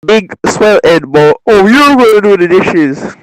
big swell head, but oh, you're gonna do the dishes.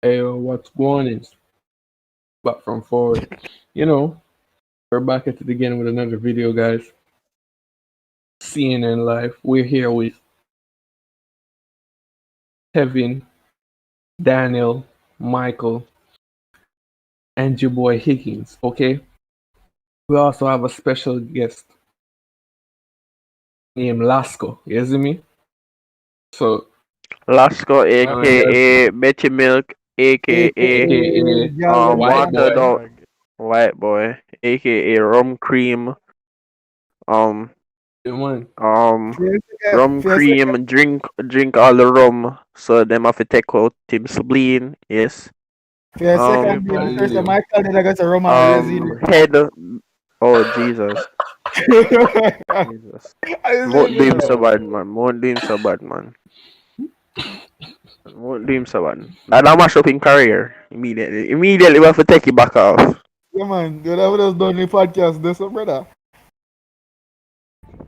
Hey, what's going on? Back from forward. You know, we're back at it again with another video, guys. CNN Live. We're here with Kevin, Daniel, Michael, and your boy Higgins. Okay. We also have a special guest named Lasco. You see me? So, Lasco, guys, aka Betty Milk, aka aka White Watered Boy. Out White Boy, aka Rum Cream, um, Yeah, man. rum cream, drink all the rum, so them have to take out Tim spleen, yes. For a Um, second, being the first time I called it, I got a rum and resin. head, oh Jesus, Jesus. Won't do him so bad, man. Won't do him so bad, man. Won't do him so bad. That mash up in career immediately. Immediately, we have to take it back off. Yeah, man. You know, just done the podcast, this, brother.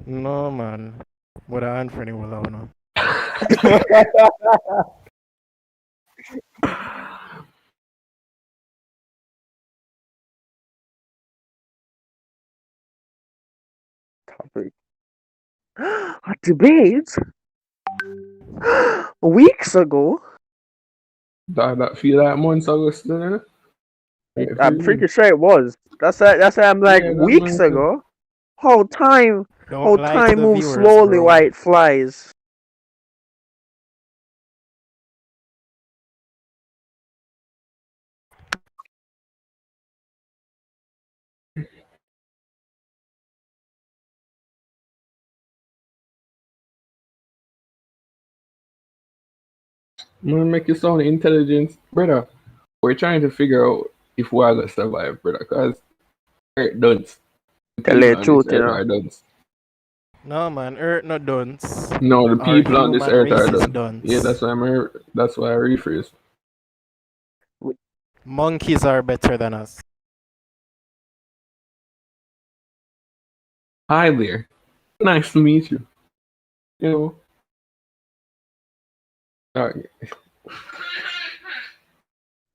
No, man. What I hand for any will have no. Topic. A debate? Weeks ago? That feel like months ago still, you know? I'm pretty sure it was. That's why I'm like, Yeah, that weeks might be. ago? How time Don't lie to the moves viewers, slowly bro. while it flies. I'm gonna make you sound intelligent, brother. We're trying to figure out if we are gonna survive, brother, because Earth don't. The Tell you people the on this truth, you earth know. are done. No, man. Earth not done. No, the Our people on this human earth are race is done. done. Yeah, that's why I rephrase. Monkeys are better than us. Hi there. Nice to meet you. You know. Alright.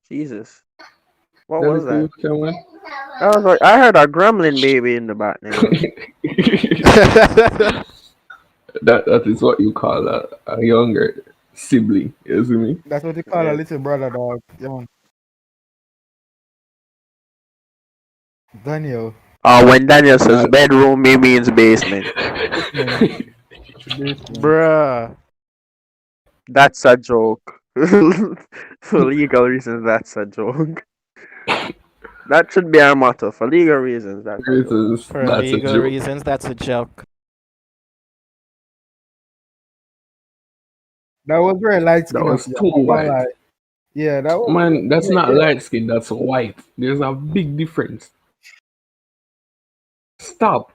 Jesus. What That was is that? cool, Cameron. I was like, I heard a gremlin baby in the background. that is what you call a younger sibling, you see me? That's what you call a little brother, dog. Yeah, man. Daniel. When Daniel says bedroom, he means basement. Bruh. That's a joke. For legal reasons, that's a joke. That should be our motto. For legal reasons, that's a joke. For That's a legal joke. reasons, that's a joke. That was very light skin. That was of you, too I'm not gonna white. lie. Yeah, that was. Man, that's yeah, not yeah. light skin, that's white. There's a big difference. Stop.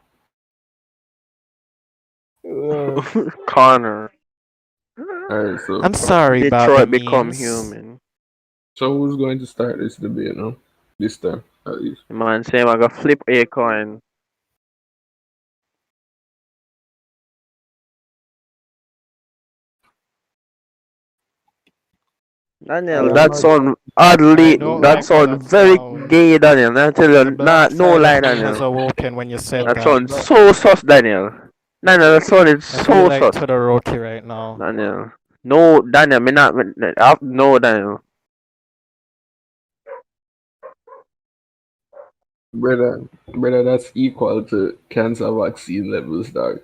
Connor. Alright, so I'm sorry about Detroit the become memes. human. who's going to start this debate now? This time, at least. Man, same I got flip a coin. Daniel, that sound oddly, don't that like sound that very sound. gay, Daniel. I tell The you, black no side lie, of me was Daniel. awoken when you said That that. sounds so sus, Daniel. Daniel, the sound is I feel so like sus. Todoroki right now. Daniel. No, Daniel, me not. No, Daniel. Brother, that's equal to cancer vaccine levels, dog.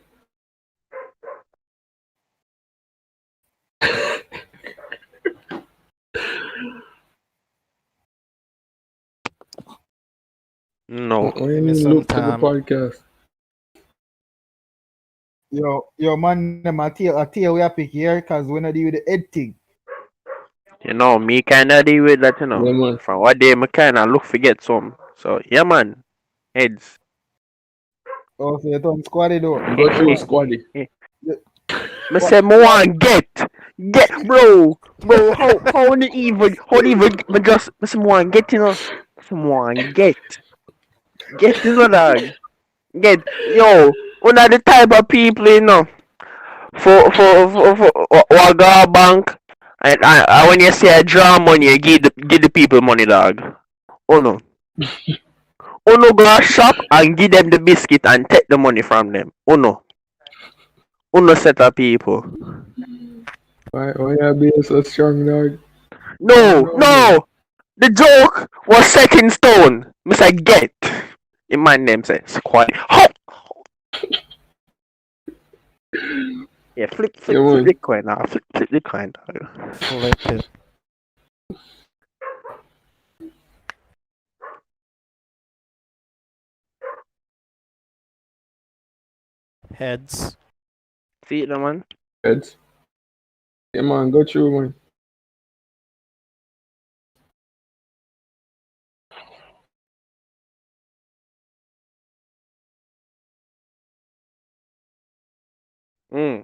No. Why you Give me need some look to the time. podcast? Yo, man, them I tell you we are pick here because we not deal with the head thing. You know, me kinda deal with that, you Yeah, know. man. From what day, me kinda look forget some. So, yeah, man. Heads. Oh, so you turn squaddy though. Go through squaddy. Me say, me want get, bro, how the even, me just, me say, me want get, you know, me say, me want get, you know, dog, get, yo, one of the type of people, you know, for Waga Bank, and when you say I draw money, you give the people money, dog. Oh no, go a shop and give them the biscuit and take the money from them. Oh no, set of people. Why you being so strong, dog? No. The joke was set in stone. Mr. Get. In my name says squad. Ho! Yeah, flip Yeah, man. the coin now. Flip the coin. Dog. Flip it. Heads. See it, no, man. Heads. Yeah, man, go through, man. Mm.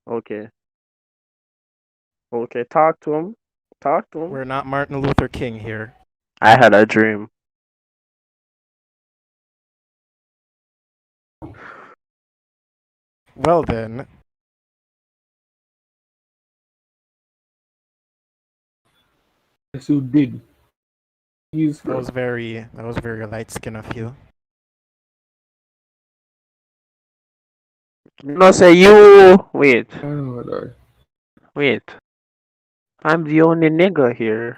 Okay. Talk to him. We're not Martin Luther King here. I had a dream. Well then, Yes, you did. He's that was very light skin of you. No, say you. Wait. Oh, dog. Wait. I'm the only nigga here.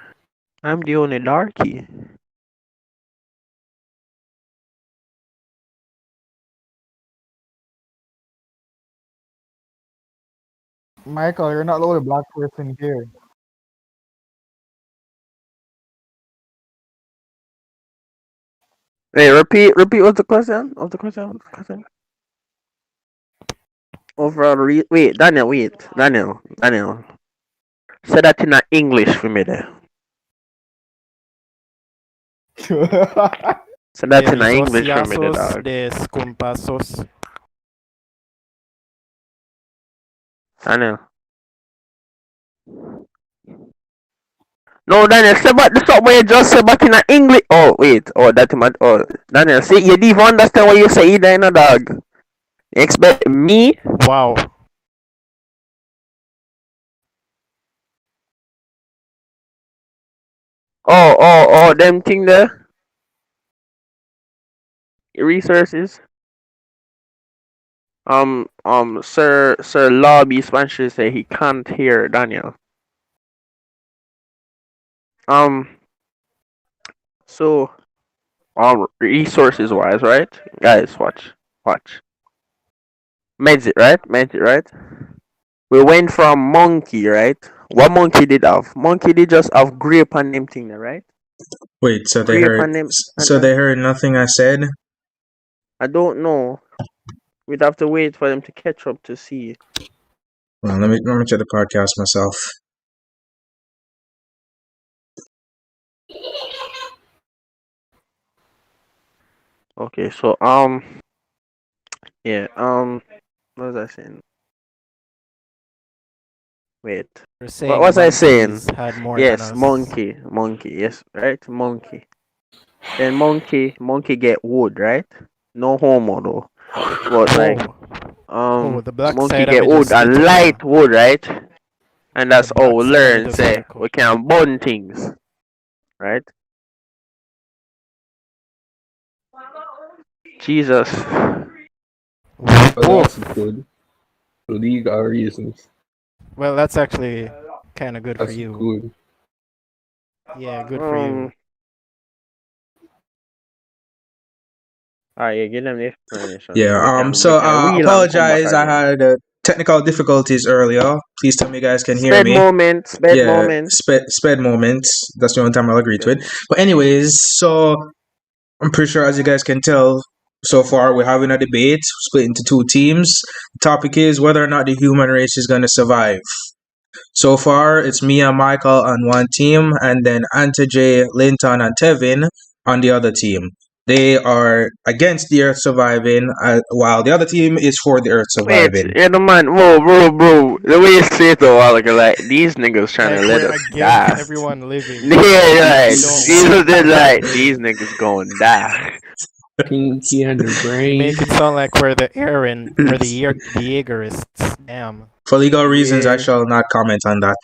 I'm the only darky. Michael, you're not the only black person here. Hey, repeat. What's the question? Overall, wait, Daniel. Say that in English for me there. Say that in English for me there, dog. De Scumpasos. Daniel. No, Daniel, say about the something you just said back in English. Oh, wait. Oh, that man. Oh, Daniel, see, you didn't even understand what you say either, in a dog. You expect me? Wow. Them thing there. Resources. Sir Lobby Spanish say he can't hear Daniel. So, resources wise, right? Guys, watch. Made it right? We went from monkey, right? What monkey did have? Monkey did just have grape and them thing there, right? Wait, so they Grape heard and them. so they heard nothing I said? I don't know. We'd have to wait for them to catch up to see. Well, let me check the podcast myself. Okay, so yeah, what was I saying? Wait, You're saying what was I saying? monkeys had more Yes, than us. monkey, yes, right, monkey. Then monkey get wood, right? No homo though, but like the black monkey side of get it wood just and split light wood, right? And that's The how we black side of it learn. just Say split we can burn things. right? Jesus. But that's Both. good. Legal reasons. Well, that's actually kind of good for That's you. good. Yeah, good for you. Alright, yeah, give them the explanation. Yeah. We So can wheel and come back apologize. I again. had technical difficulties earlier. Please tell me you guys can hear Sped me. moment, sped Yeah, moment. sped moments. That's the only time I'll agree to it. But anyways, so I'm pretty sure as you guys can tell, so far we're having a debate split into two teams. The topic is whether or not the human race is going to survive. So far, it's me and Michael on one team, and then Anta J, Linton, and Tevin on the other team. They are against the Earth surviving, while the other team is for the Earth Wait, surviving. yeah, the man, whoa, bro. The way you say it a while ago, like, these niggas trying Like to let we're us against die. everyone living. Yeah, right. We These don't are want the, like, to these niggas going to die. Pinky and the You brain. make it sound like we're the Aaron, we're the Jaegerists. Damn. For legal reasons, I Yeah. shall not comment on that.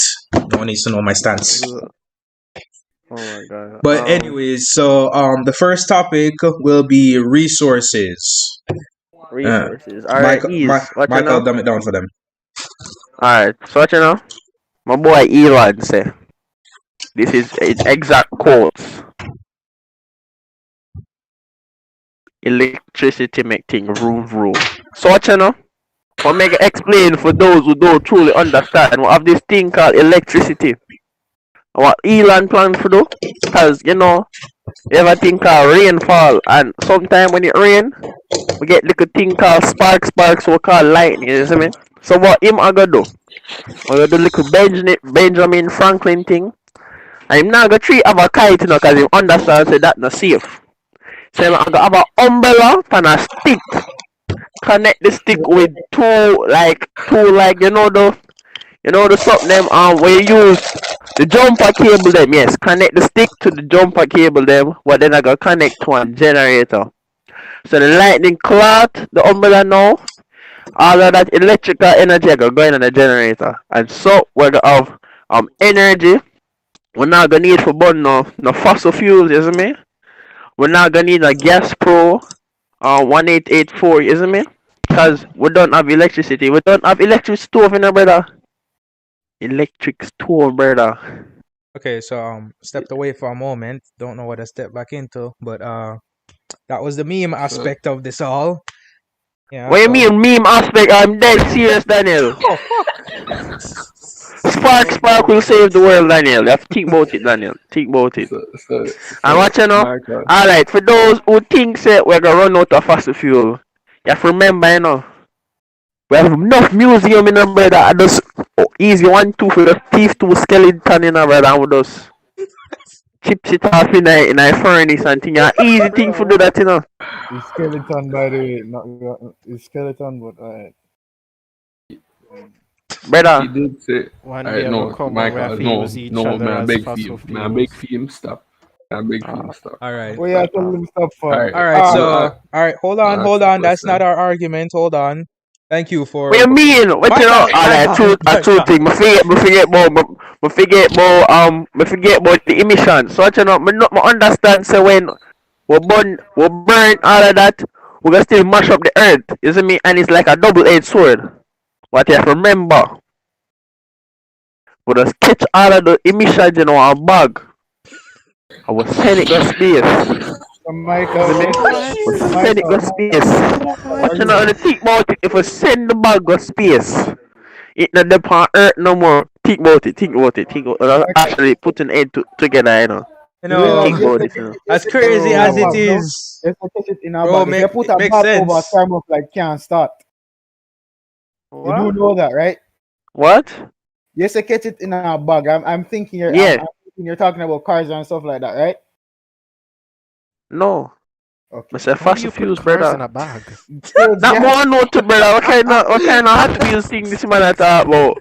No one needs to know my stance. Oh my god. But anyways, so the first topic will be resources. Resources. Alright, what you Michael, know? dumb it down for them. Alright, so what you know? My boy Elon say, this is exact quotes. Electricity make thing vroom. So what you know? I'll make it explain for those who don't truly understand. We have this thing called electricity. What Elon plans to do? Because, you know, you ever think called rainfall, and sometime when it rain, we get little thing called sparks, we call lightning, you see me? So what him I gonna do? I gonna do little Benjamin Franklin thing. And him not gonna treat have a kite, you know, because him understand say that not safe. So him I gonna have a umbrella and a stick. Connect the stick with two like you know the something them where you use the jumper cable them, yes. Connect the stick to the jumper cable them, but then I gotta connect to a generator. So the lightning cloth, the umbrella now, all of that electrical energy I gotta go in the generator. And so we're gonna have energy. We're not gonna need for burn no fossil fuels, you see me? We're not gonna need a gas pro 1884, you see me? Because we don't have electricity. We don't have electric stove in our brother. Electric stove, brother. Okay, so stepped away for a moment. Don't know what I stepped back into, but that was the meme aspect of this all. Yeah. What you mean meme aspect? I'm dead serious, Daniel. Spark will save the world, Daniel. You have to think about it, Daniel. Think about it. And what you know? Michael. Alright, for those who think that we're gonna run out of fossil fuel, you have to remember, you know, we have enough museum in our brother. And just easy 1, 2 for the thief 2 skeleton in our brother. And we just chips it off in a furnace and thing. Easy thing for do that, you know. It's skeleton, by the way, not it's skeleton, but Brother. He did say, One alright, day no, will come when we have Michael, to no, use each no, other man, I as beg for fossil you. Man, I beg fuels. for him, stop. I beg for him, stop. all right. Well, yeah, I told him stop for. Alright. All right, so Uh, all right, hold on. that's That's the not our argument. Hold on. Thank you for. What you mean? What you know? Alright, true thing. Me forget about the emissions. So what you know? Me understand. So when we burn all of that, we gonna still mash up the earth. You see me? And it's like a double-edged sword. But you have to remember, we just catch all of the emissions in our bag. I will send it to space. Michael. We send it to space. You know, and think about it. If we send the bag to space, it not depend on Earth no more. Think about it. Actually putting it together, you know. You know, Think about it, you know. as crazy as it is, If you put it in a bro, bag, if you put a makes bag sense. over a thermos like can't start. You do know that, right? What? Yes, I catch it in a bag. I'm thinking you're Yeah. I'm thinking you're talking about cars and stuff like that, right? No. Okay. I said How do fossil you fuels, put cars in brother. a bag? That more note to brother. What kind of Hot Wheels thing this man talk about?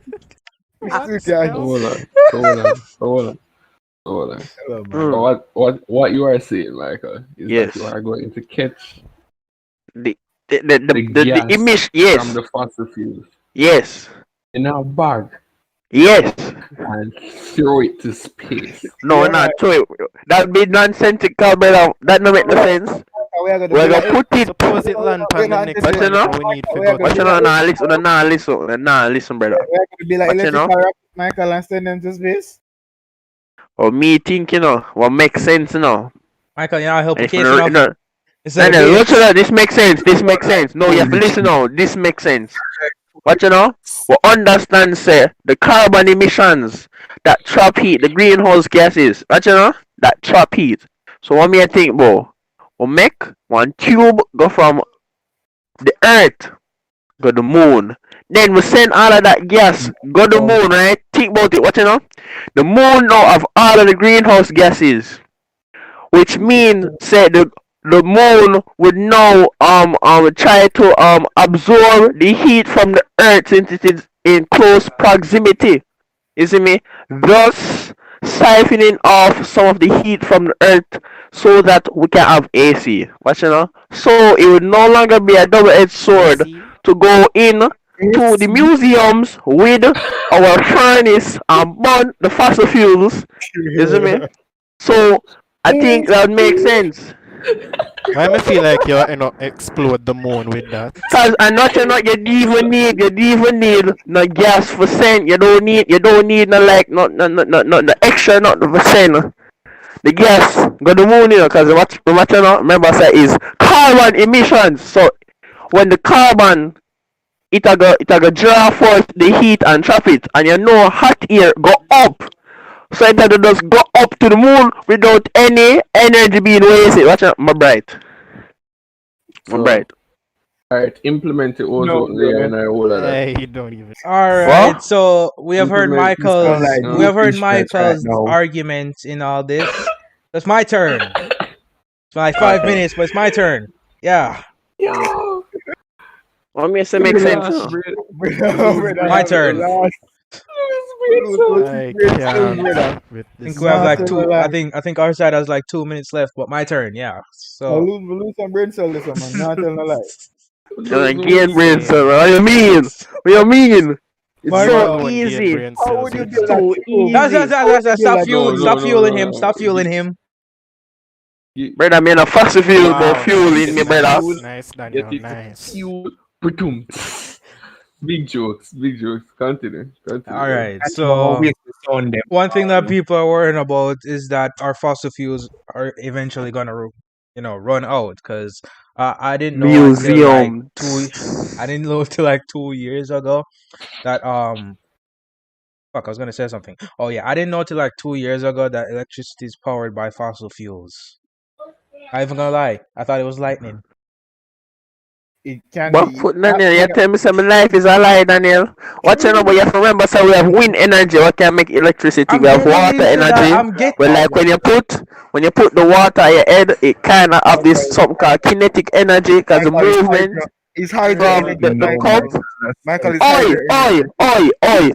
Hold on. What you are saying, Michael, is Yes. that you are going to catch The gas emission, yes. from the fossil fuels Yes. in a bag. Yes. and throw it to space. No, Yeah. not true. That'd be nonsensical, brother. That don't make no sense. We are gonna We're be gonna like, put it. Suppose it land on the next But you one, know- so we need to we are go gonna Watch be out, like- listen, brother. we are gonna be like But you know- electrical rocket, Michael, and send them to space. Or me think, what makes sense, Michael, you know, help the If case you enough. know, Instead of no, being- look at that. This makes sense. No, you have to listen now. This makes sense. But we understand, say, the carbon emissions that trap heat, the greenhouse gases, that trap heat. So what me I think, bro? We make one tube go from the earth go the moon. Then we send all of that gas go the moon, right? Think about it, the moon now have all of the greenhouse gases. Which means say the moon would now try to absorb the heat from the earth since it is in close proximity. You see me? Thus siphoning off some of the heat from the earth so that we can have AC. So it would no longer be a double-edged sword See? to go in to the museums with our furnace and burn the fossil fuels. You see me? So I think that makes sense. Why me feel like you're explode the moon with that? Cause you don't even need no gas for send. You don't need no like no extra not for send. The gas go the moon, cause remember I say is carbon emissions. So when the carbon it a go draw forth the heat and trap it, and hot air go up. So it a just go up to the moon without any energy being wasted. Watch out, my bright. So, Right. Alright, implement the ozone No, layer and all of that. Hey, you don't even. All right, What? so we have heard Implement this Michael's like we have heard deep stretch right Michael's now. arguments in all this. It's my turn. It's like 5 minutes, but it's my turn. Yeah, What me say make sense? My turn. I can't with I think this. we have like Not two. gonna I think our side has like 2 minutes left, but my turn. Yeah. I So lose some brain cells, this one, man. Not telling a lie. Again, brain cell. What you mean? What you mean? It's My so God. easy. How would you Cells. do So that? easy. that's stop No, fueling. no, Stop no, fueling no, him. no. Stop fueling him. Brother, me a fossil fuel Wow, go fuel in me, brother. Nice, Get Daniel. it Nice. fuel. Boom. Big jokes. Continue. All right. That's So how we sound them. one thing that people are worrying about is that our fossil fuels are eventually gonna, run out. Because I didn't know until like Museum. I didn't know till like 2 years ago that fuck, I was gonna say something. Oh yeah, I didn't know till like 2 years ago that electricity is powered by fossil fuels. I ain't even gonna lie, I thought it was lightning. It can But be. put Daniel, you tell me some life is a lie, Daniel. What you know, but you have to remember, so we have wind energy, what can make electricity. I'm We have getting water into that. energy. I'm getting. Well, like when you put the water on your head, it kind of have this something called kinetic energy, cause the movement It's hard from the cup. Michael is Oi,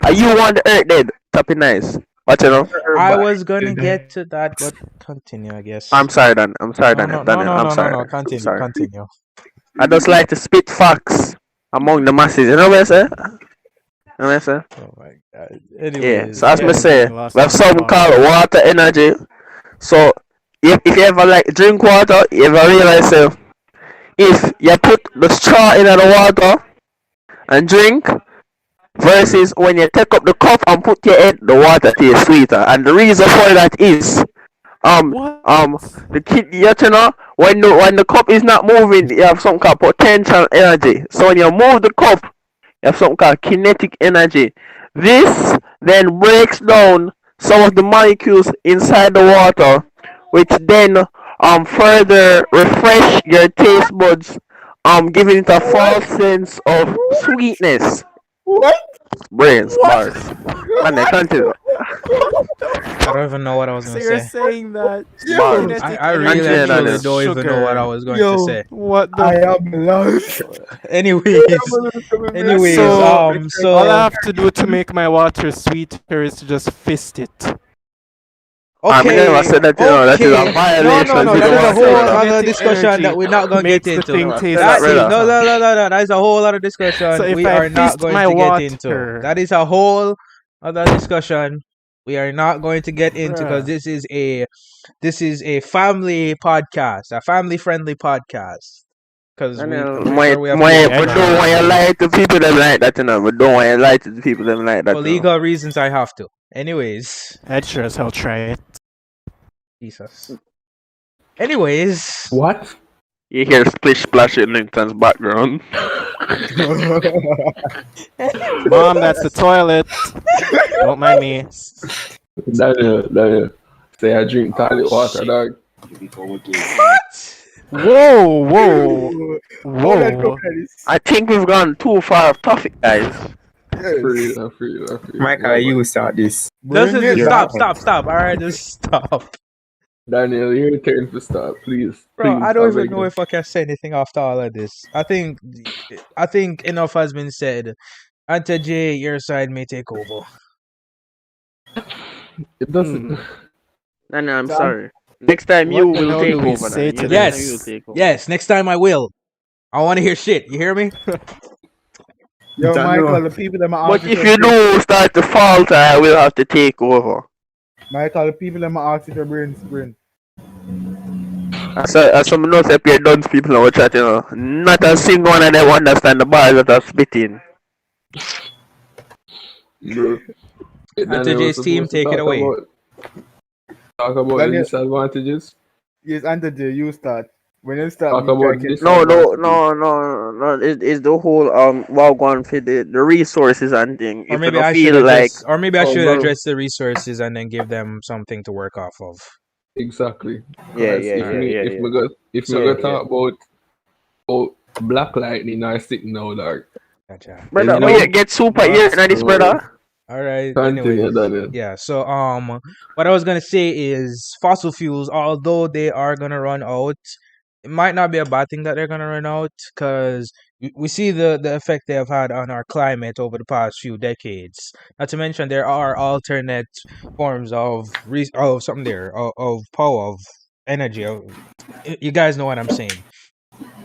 are you on the earth dead? Tapping nice. What you know? I was gonna get to that, but continue, I guess. I'm sorry, Dan. I'm sorry, no, Daniel. no, no, Daniel, no, I'm no, sorry. no, I'm continue, sorry. continue. I just like to spit facts among the masses. You know what I say? You know what I say? Oh my god. Yeah. Anyways, So as me say, Last we have one, something come on. called water energy. So if you ever like drink water, you ever realize if you put the straw in the water and drink versus when you take up the cup and put your head, the water tastes sweeter. And the reason for that is What? the kid, when the cup is not moving, you have something called potential energy. So when you move the cup, you have something called kinetic energy. This then breaks down some of the molecules inside the water, which then further refresh your taste buds, giving it a false sense of sweetness. What? Brains, bars. Man, they continue. I don't even know what I was So gonna you're say. saying that Bars. kinetic I really energy Continue, actually Daniel. is don't even know what I was going Yo. to say. What the? I am lost. Anyways, So, um, so all I have to do to make my water sweeter is to just fist it. I okay, never said that, that is a okay. violation. No, to that the is a whole water. other Kinetic discussion energy that we're not gonna makes get the into. thing taste That is, better. no, that is a whole other discussion So if we I are not fist going my to get into. water- That is a whole other discussion we are not going to get into because this is a family podcast, a family friendly podcast. Because I I'm know. pretty Why, sure we have why, to but don't want you lie to people them like that, you know. But don't want you lie to the people them like that. for you know. legal reasons. I have to. Anyways, I'd sure as hell try it. Jesus. Anyways, What? You hear splish splash in Linton's background. Mom, that's the toilet. Don't mind me. Daniel. Say I drink toilet water, dog. Whoa, Hold that whoa. I think we've gone too far off topic, guys. Free. Michael, you start this. stop. All right, just stop. Daniel, your turn to start, please. Bro, Please, I don't I even beg know you. if I can say anything after all of this. I think enough has been said. Anta J, your side may take over. It doesn't. No, I'm sorry. Next time you What the will hell take do we over. say Then. to You Yes. next time you will take over. Yes, next time I will. I want to hear shit. You hear me? Yo, Don't Michael, know. the people that are But if you do start to falter, I will have to take over. Michael, the people that are asking for brain sprint. As some notes up here, done people are chatting. You know. Not a single one of them understand the bars that are spitting. Bro. Anta J's team, take it away. Talk about the Daniel. disadvantages. Yes, Anta J, you start. When you start, Talk me try about to this. catch No. you. It's the whole Wagwan for the resources and thing. Or If maybe you I don't should feel like address, or maybe I Oh, should bro. address the resources and then give them something to work off of. Exactly. Yeah, Because if we So, go talk about Black Lightning or stick now, dog. Gotcha. brother, You know- you get super here now this brother. All right. Continue, Anyways, Daniel. yeah. So what I was gonna say is fossil fuels, although they are gonna run out, it might not be a bad thing that they're gonna run out because we see the effect they have had on our climate over the past few decades. Not to mention there are alternate forms of of power, of energy. You guys know what I'm saying.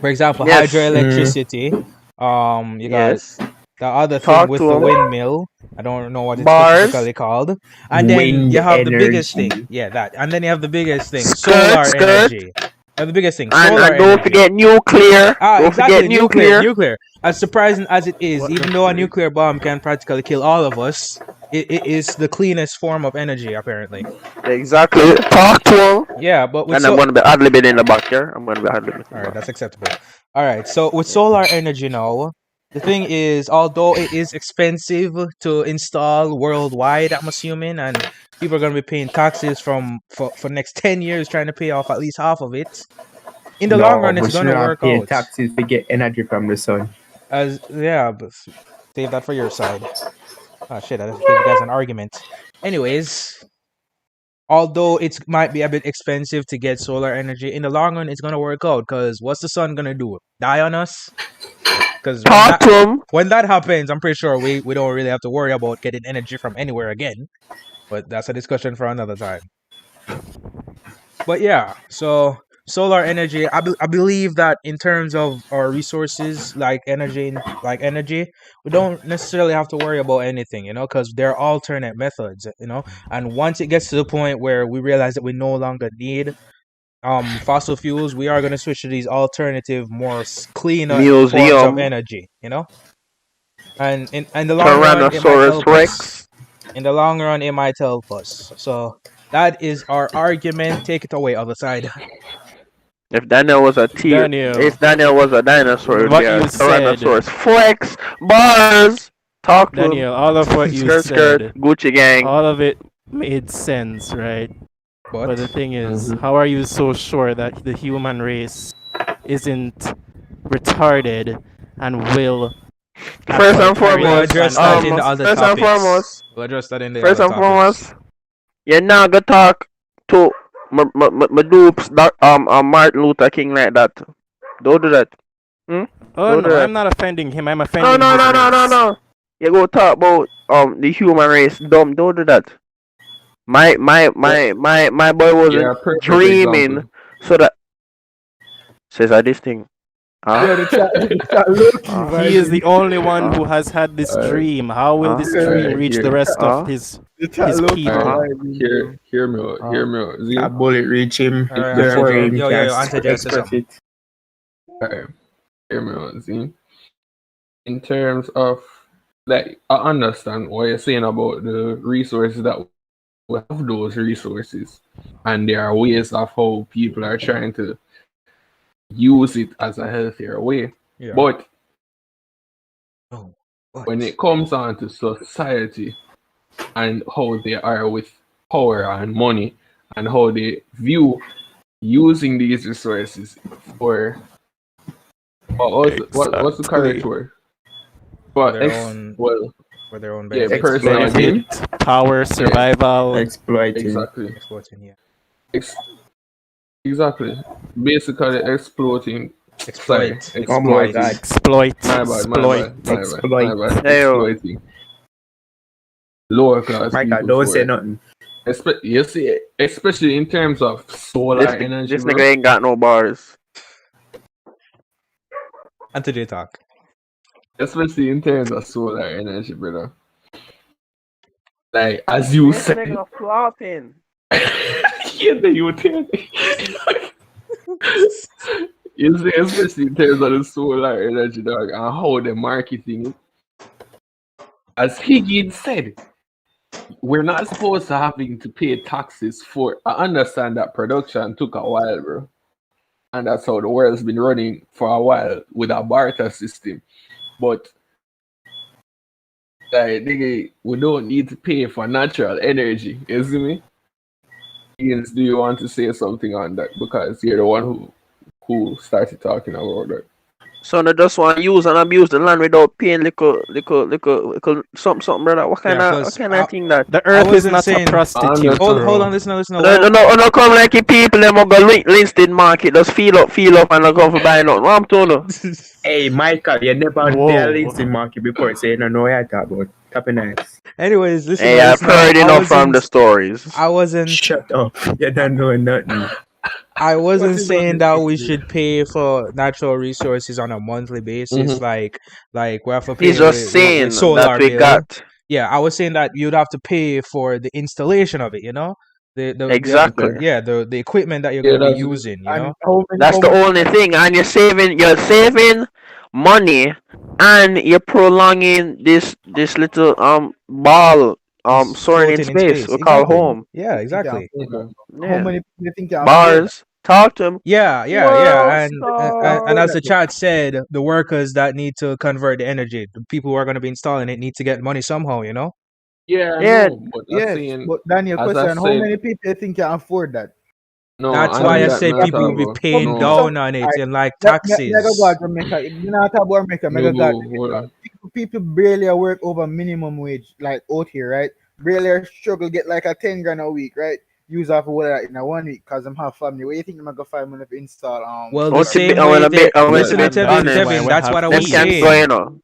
For example, Yes. hydroelectricity. You got Yes. the other Talk thing with to the 'em. windmill. I don't know what it's Bars. specifically called. And then Wind you have the biggest energy. thing. Yeah, that. And then you have the biggest thing. Skirt, Solar skirt. energy. The biggest thing. And Solar don't energy. forget nuclear. Ah, Don't exactly. forget nuclear. Nuclear. As surprising as it is, What even the though a freak? nuclear bomb can practically kill all of us, it is the cleanest form of energy, apparently. Exactly. Talk to him. Yeah, but with And I'm gonna be ad-libbing in the back here. I'm gonna be ad-libbing. all right, that's acceptable. All right, so with solar energy now, the thing is, although it is expensive to install worldwide, I'm assuming, and people are going to be paying taxes for next 10 years trying to pay off at least half of it. In the long run, it's going to work pay out. taxes to get energy from the sun. But save that for your side. Oh shit, I just gave you guys an argument. Anyways, although it might be a bit expensive to get solar energy, in the long run, it's going to work out because what's the sun going to do? Die on us? Because Talk to him. when that happens, I'm pretty sure we don't really have to worry about getting energy from anywhere again. But that's a discussion for another time. But yeah, so solar energy, I believe that in terms of our resources like energy, we don't necessarily have to worry about anything, because there are alternate methods, and once it gets to the point where we realize that we no longer need fossil fuels, we are going to switch to these alternative, more cleaner forms of Museum. energy, and in the long run, it might Tyrannosaurus help Rex. us. In the long run, it might help us. So that is our argument. Take it away, other side. If Daniel was a Daniel. if Daniel was a dinosaur, it would What be a you said. Tyrannosaurus Flex. Bars. Talk to him. Daniel, all of what you Skirt, skirt. said, Gucci gang. all of it made sense, right? But the thing is, how are you so sure that the human race isn't retarded and will First and We'll foremost, address that in the other first and topics. foremost, We'll address that in the first other and topics. foremost, you're not gonna talk to my dupes, Martin Luther King like that. Don't do that. Oh Don't do no, that. I'm not offending him. I'm offending No. his race. You go talk about the human race. Dumb. Don't do that. My boy was Yeah, perfect dreaming example. so that says I this thing. Yeah, the chat low-key He is vibing. the only one who has had this dream. How will this dream reach the rest of his The chat his low-key people? vibing, bro. Hear me out. Hear me out. A bullet reach him All right, before Antaja. him Yo, can Antaja, say express something. it. Alright, hear me out, see? In terms of, like, I understand what you're saying about the resources that we have those resources, and there are ways of how people are trying to use it as a healthier way. Yeah. But Oh, when it comes on to society and how they are with power and money and how they view using these resources for what's the correct word? For But their own, for their own yeah, benefit. personal Exploiting. gain. Power, survival. Exploiting. Exactly. Exploiting, yeah. Exactly. Basically exploiting. Exploit. Sorry, Oh my exploiting. god. Exploit. My Exploit. bad. Exploit. Hey, Exploiting. Lower class Michael, people don't for say it. nothing. You see, especially in terms of solar energy, this bro. nigga ain't got no bars. Antaja talk. Especially in terms of solar energy, brother. Like, as you This said, nigga flopping. yeah, the utility. You see, especially in terms of the solar energy, dog, and how they're marketing it. As Higgins said, we're not supposed to having to pay taxes for. I understand that production took a while, bro, and that's how the world's been running for a while with a barter system. But like, nigga, we don't need to pay for natural energy. You see me? Higgins, do you want to say something on that? Because you're the one who started talking about that. So they just want to use and abuse the land without paying little something, brother. What kind Yeah, of 'cause thing that? The earth is wasn't not saying- a prostitute. Hold bro. on, listen. No, come like the people them go listed market, just feel up and not go for buy nothing. What I'm telling you. Hey, Michael, you never Whoa. been a Lindsay market before, so you don't know what I talk about. Tapping nice. Anyways, listen. Hey, I've heard enough from the stories. I wasn't. Shut up. You don't know nothing. I wasn't What is saying on that this we picture? should pay for natural resources on a monthly basis, like we have to pay. He's just with saying solar that we bill. got. Yeah, I was saying that you'd have to pay for the installation of it. You know, Exactly. the equipment that you're Yeah, going to be that's- using. You And know, That's the only thing, and you're saving money, and you're prolonging this little ball It's soaring in floating space. We call Exactly. home. Yeah, exactly. How Yeah. many people you think you can afford Bars. Talk to him. Yeah, World and star. as the chat said, the workers that need to convert the energy, the people who are going to be installing it, need to get money somehow. You know. Yeah, I Yeah. know, but I'm Yes, saying, but Daniel, as I question: How said- many people you think can afford that? no, That's I why know I that said not people will be about- paying no. down on it and like taxes. Mega go to Jamaica. You know talk about Jamaica. Mega No, go. hold on. People barely work over minimum wage, like out here, right? Barely struggle get like a 10 grand a week, right? Use off of what in a 1 week because I'm have family. Where you think I'm gonna find money to install? Well, Oh, the to same be- I way wanna be- they I wanna- listen to I'm Tevin. honest. Tevin, that's what I Them was can't saying. go in.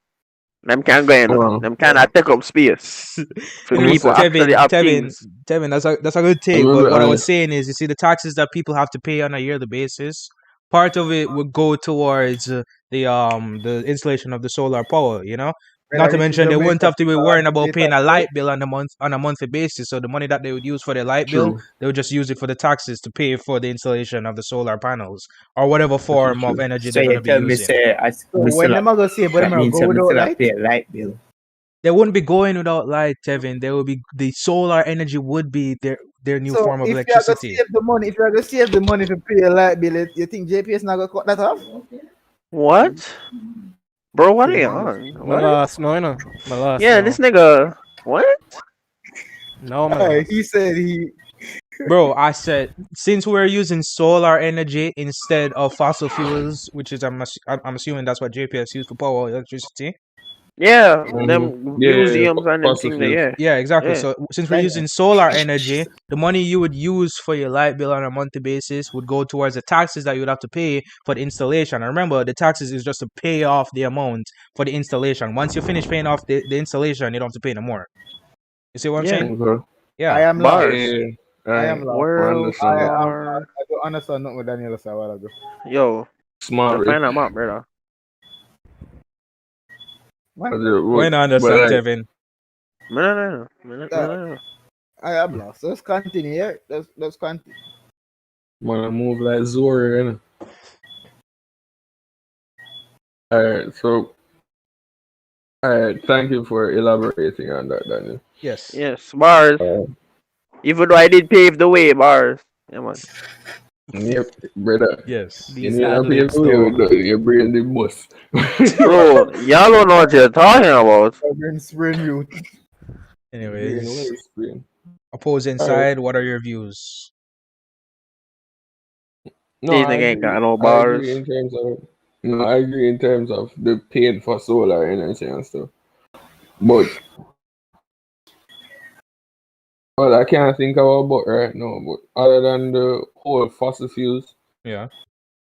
Them can't go in. Wow. Them cannot take up space. For Anyways, people actually have things. Tevin, that's a good take. Remember, But what I was saying is, you see, the taxes that people have to pay on a yearly basis, part of it would go towards the installation of the solar power. You know, not to mention they wouldn't have to be worrying about paying a light bill on a monthly basis. So the money that they would use for their light bill, True. they would just use it for the taxes to pay for the installation of the solar panels or whatever form of energy So they're you going to be tell me, using. say, when them are gonna say, but that them are means go I'm without still light. pay a light bill. They wouldn't be going without light, Tevin. There will be the solar energy would be their new So form of if electricity. you are gonna save the money to pay a light bill, you think JPS not gonna cut that off? What? Bro, what are you on? My What? last, no, no. My last. Yeah, no. this nigga. What? No, my Hey, last. he said he. Bro, I said since we're using solar energy instead of fossil fuels, which is I'm assuming that's what JPS used for power electricity. Yeah, Mhm. them Yeah, museums and them fossil things. fuels. Yeah. Yeah, exactly. Yeah. So since we're using solar energy, the money you would use for your light bill on a monthly basis would go towards the taxes that you would have to pay for the installation. And remember, the taxes is just to pay off the amount for the installation. Once you finish paying off the installation, you don't have to pay no more. You see what I'm Yeah. saying? Okay. Yeah. I am lost. Bars. Yeah. I am Alright. lost. World I star. don't understand nothing what Daniel said a while ago. Yo, Smart. find them out, brother. Why not understand, Kevin? No. I am lost. Let's continue here. Let's continue. Wanna move like Zora, you know? Alright, so alright, thank you for elaborating on that, Daniel. Yes. Yes, bars. Even though I did pave the way, bars. Yeah, man. Yep, brother. Yes. You These need to pave ad-libs, the way though. with your brain the bus. Bro, y'all don't know what you're talking about. Urban Spring Youth. Anyways, Brain. opposing Alright. side, what are your views? No, These I nigga ain't got agree. no I bars. agree in terms of I agree in terms of the paid for solar energy and stuff. But well, I can't think about but right now. But other than the whole fossil fuels, Yeah.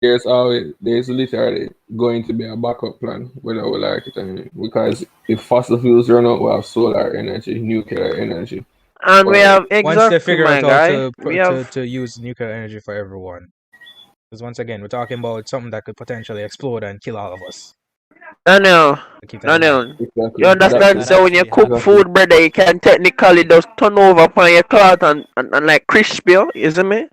there's literally going to be a backup plan, whether we like it or not. Because if fossil fuels run out, we have solar energy, nuclear energy. And we Well, have Once they exactly, figure my out how guy. We to have use nuclear energy for everyone. Because once again, we're talking about something that could potentially explode and kill all of us. Daniel. So keep that in mind. Daniel. exactly. You understand? That So when you actually cook happens. food, brother, you can technically just turn over upon your cloth and like crispy, you see me?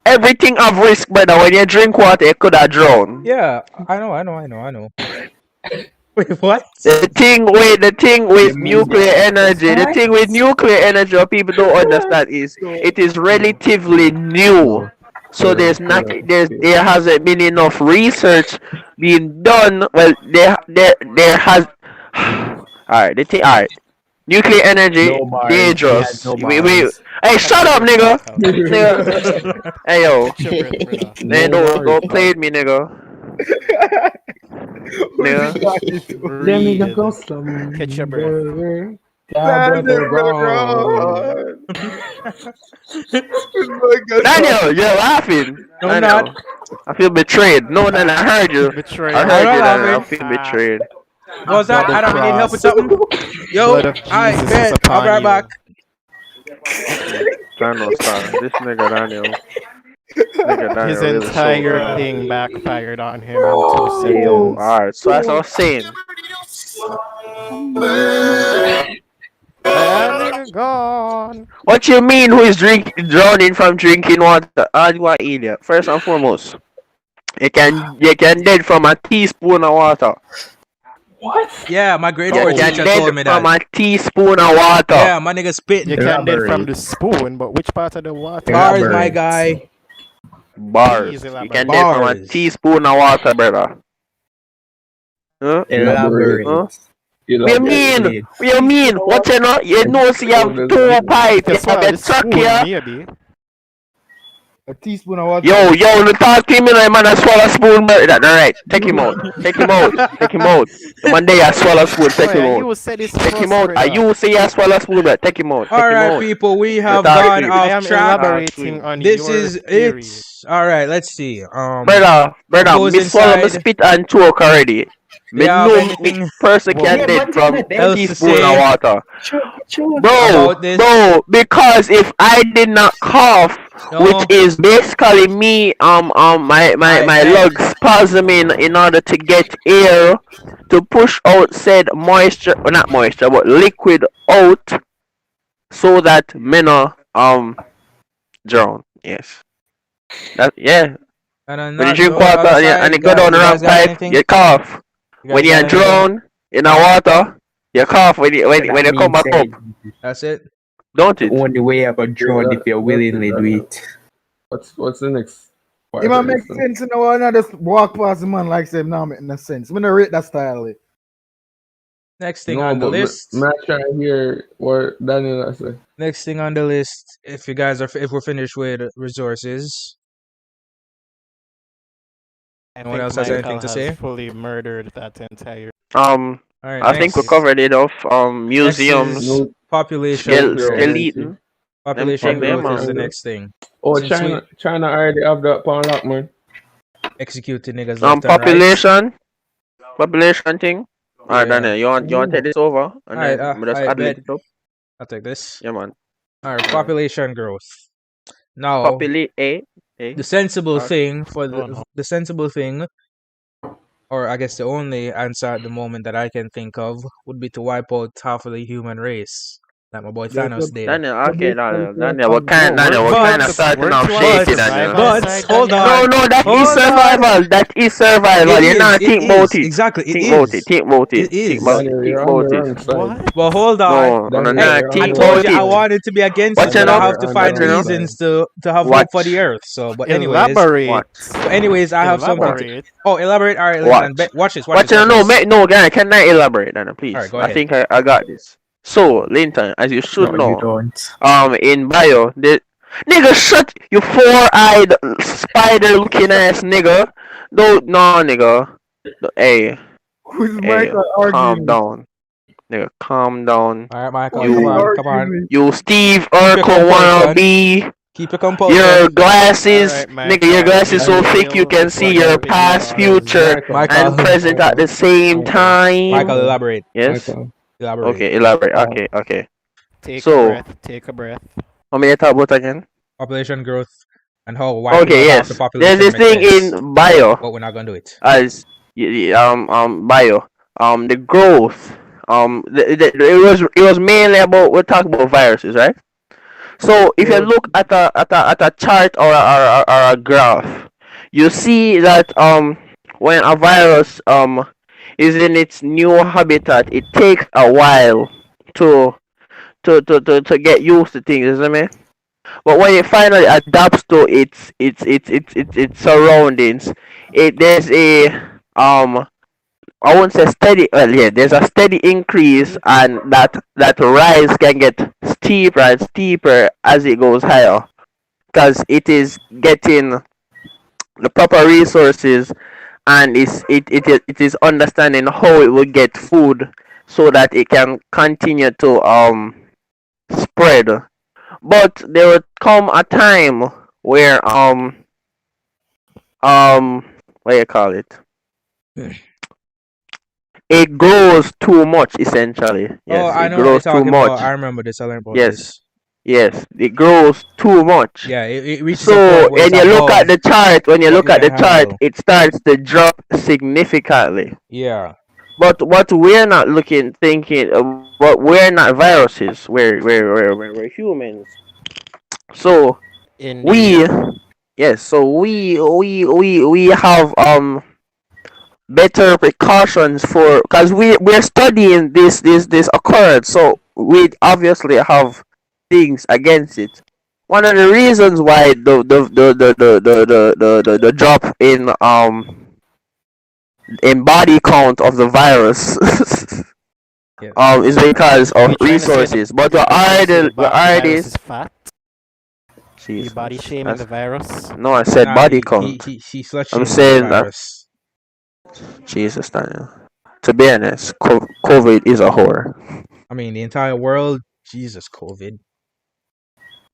Everything have risk, brother. When you drink water, you could have drowned. Yeah, I know. Wait, what? The thing with You move nuclear it. energy, the thing with nuclear energy, what people don't understand is it is relatively new. So there hasn't been enough research being done. Well, there has. Alright, alright. Nuclear energy No bars. He dangerous. has no We bars. hey, shut up, nigga. Nigga. Hey yo, Catch your breath, brother. man, don't play with me, nigga. Nigga. Let me Breathe. go some. Catch your breath. Daniel, you're laughing. No, I I'm know. not. I feel betrayed. No, I heard you. Betrayed. I heard I'm you, not Daniel. I laughing. feel betrayed. What was that? Double Adam, you need help with cross. something? Yo, Blood of alright, Jesus bet. is I'll be upon right you. back. Daniel, sorry. This nigga Daniel. Nigga Daniel His really entire so thing backfired on him in 2 Hey, yo, seconds. alright. So as I was saying, That nigga gone. what you mean who is drowning from drinking water? You are idiot. First and foremost, you can dead from a teaspoon of water. Yeah, my grade You 4 can teacher told me dead from that. a teaspoon of water. Yeah, my nigga spitting. You can dead from Elaborate. the spoon, but which part of the water? Bars, my Elaborate. guy. Bars. Please You elaborate. can dead from a Bars. teaspoon of water, brother. Huh? Elaborate. Huh? What you mean? Explain. What you mean? What you know? You know, see, you have two pipes. If you You have swallow a the spoon, trachea. maybe. A teaspoon of water. Yo, no talk to him, you know, man, I swallow spoon, but that alright. Take him out. Take him out. Take him out. The man there, I swallow spoon, take Oh, him yeah, out. you said it's Take him first, out. Are brother. you say I swallow spoon, but take him out. Take him Alright, out. people, we have talk gone to you. I am off track. elaborating on This your is theory. it. Alright, let's see. Brother, me opposing swallow my side. spit and choke already. Me Yeah, know anything me person Whoa. can Yeah, dead but from else to teaspoon of say water. Sure. Bro, about this? because if I did not cough, No. which is basically me my Alright, lungs spasming in order to get air to push out said moisture, well, not moisture, but liquid out, so that me no drown. Yes. That yeah. And on When you that drink note, water other and side, you go down the you wrong guys got pipe, anything? you cough. You When guys you got anything? drown in the water, you cough when you come back up. That's it. Don't The it? only way I could drown if you willingly do it. What's the next part? It might of make this then? sense, you know. I not just walk past the man like say now making no sense. I'm gonna rate that style. Next thing No, on the but list. I'm not trying to hear what Daniel has said. Next thing on the list. If you guys are, if we're finished with resources, I anyone think else has Michael anything to has say? fully murdered that entire. All right. I think we next. covered it off. Next Museums, is population. skeleton. Population Them growth is the man. next thing. Oh, Since we China already have that on lock, man. executing niggas left and right. Population thing. Alright, Yeah. Daniel, you want to take this over and Alright, then we just alright, ad-lib bet. it up. I'll take this. Yeah, man. Alright, population growth. Now, Populate A. the sensible Okay. thing for Oh, no. the sensible thing or I guess the only answer at the moment that I can think of would be to wipe out half of the human race, like my boy There's Thanos did. Daniel, okay, Daniel, Daniel, Daniel, we're kind But- of starting off weren't shaky, you on the Daniel. survival But side, hold Daniel? on. No, that Hold is on. survival. That is survival. It You're is, not it think about is. it. Exactly, it Think about is. it. Think about it. It Think is. about it. Daniel, Think you're on the about it. wrong side. What? But hold on. No, Daniel, Hey, you're I on the told wrong you I side. wanted to be against Watch it, but it I now. have to You're on find the wrong reasons side. to have Watch. hope for the earth. So, but anyways, Elaborate. Watch. but anyways, I have something. Elaborate. Oh, elaborate. All right, Watch. Linton. Watch this. Watch Watch this. it. Watch No, this. no, guy, can I elaborate, Daniel, please? Alright, go I ahead. think I got this. So, Linton, as you should No, you know, don't. in bio, the nigga shut you four-eyed spider-looking ass nigga. No, nigga. Hey, Who's hey, Michael calm arguing? down, nigga. Calm down. All right, Michael. You- Come on. Come on. You Steve your Urkel wanna composure. be. Keep your composure. Your glasses, Alright, nigga, your Michael, glasses so you thick you feel can it's see what your you're past, thinking of. future, Michael. and present at the same time. Michael, elaborate. Yes. Michael. Elaborate. Okay, elaborate. Okay. Take So- a breath. Take a breath. How many talk about again? Population growth and how wiping Okay, out half yes. the population There's this makes thing sense. in bio But we're not gonna do it. as bio. The growth. It was mainly about we're talking about viruses, right? So if you look at a chart or a graph, you see that when a virus is in its new habitat, it takes a while to get used to things, isn't it? But when it finally adapts to its surroundings, there's a I won't say steady. Well, yeah, there's a steady increase, and that rise can get steeper and steeper as it goes higher, because it is getting the proper resources, and it is understanding how it will get food so that it can continue to spread. But there will come a time where what you call it? It grows too much, essentially. Yes, Oh, I it know what you're grows too talking about. much. I remember this. I learned about Yes. this. Yes, it grows too much. Yeah, it reaches a So point where when it's you look at above the chart, what you can handle. it starts to drop significantly. Yeah. But what we're not thinking, what we're not viruses. We're humans. So Indeed. we have better precautions for, because we're studying this occurrence, so we obviously have things against it. One of the reasons why the drop in body count of the virus Yeah. is because of You trying to say resources, but the we're virus already is fat? You Jesus, body shaming that's- the virus? no, I said Nah, body he count. slut I'm shamed saying the that- virus. Jesus, Daniel. To be honest, COVID is a horror. I mean, the entire world. Jesus, COVID.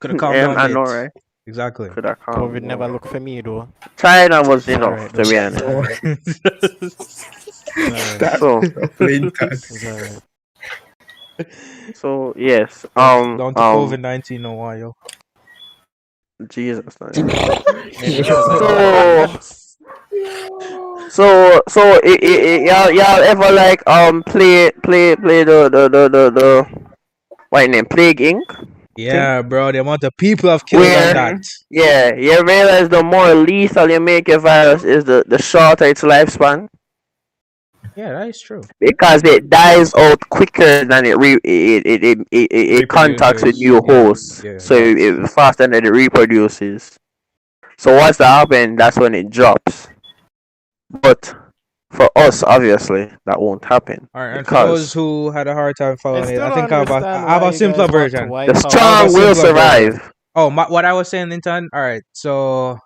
Could have calmed Yeah, down I a know, bit. right? Exactly. Could have COVID never look for me though. China was enough, Alright, to be that's- honest. Alright, So, it's alright. so yes. Down to COVID-19 no while, yo. Jesus. So y'all ever like play the what name, Plague Inc? Yeah, bro. The amount of people have killed Where- on that. Yeah, you realize the more lethal you make a virus is the shorter its lifespan, Yeah, that is true. because it dies out quicker than it contacts with new Reproduces, yeah, hosts. yeah, So yeah. it faster than it reproduces. So once that happens, that's when it drops. But for us, obviously, that won't happen. All right, and for Because those who had a hard time following it, still I don't think I have understand I have why a you simpler guys want to version. wipe the out- strong will simpler version. survive. Oh, what I was saying, Linton. All right, so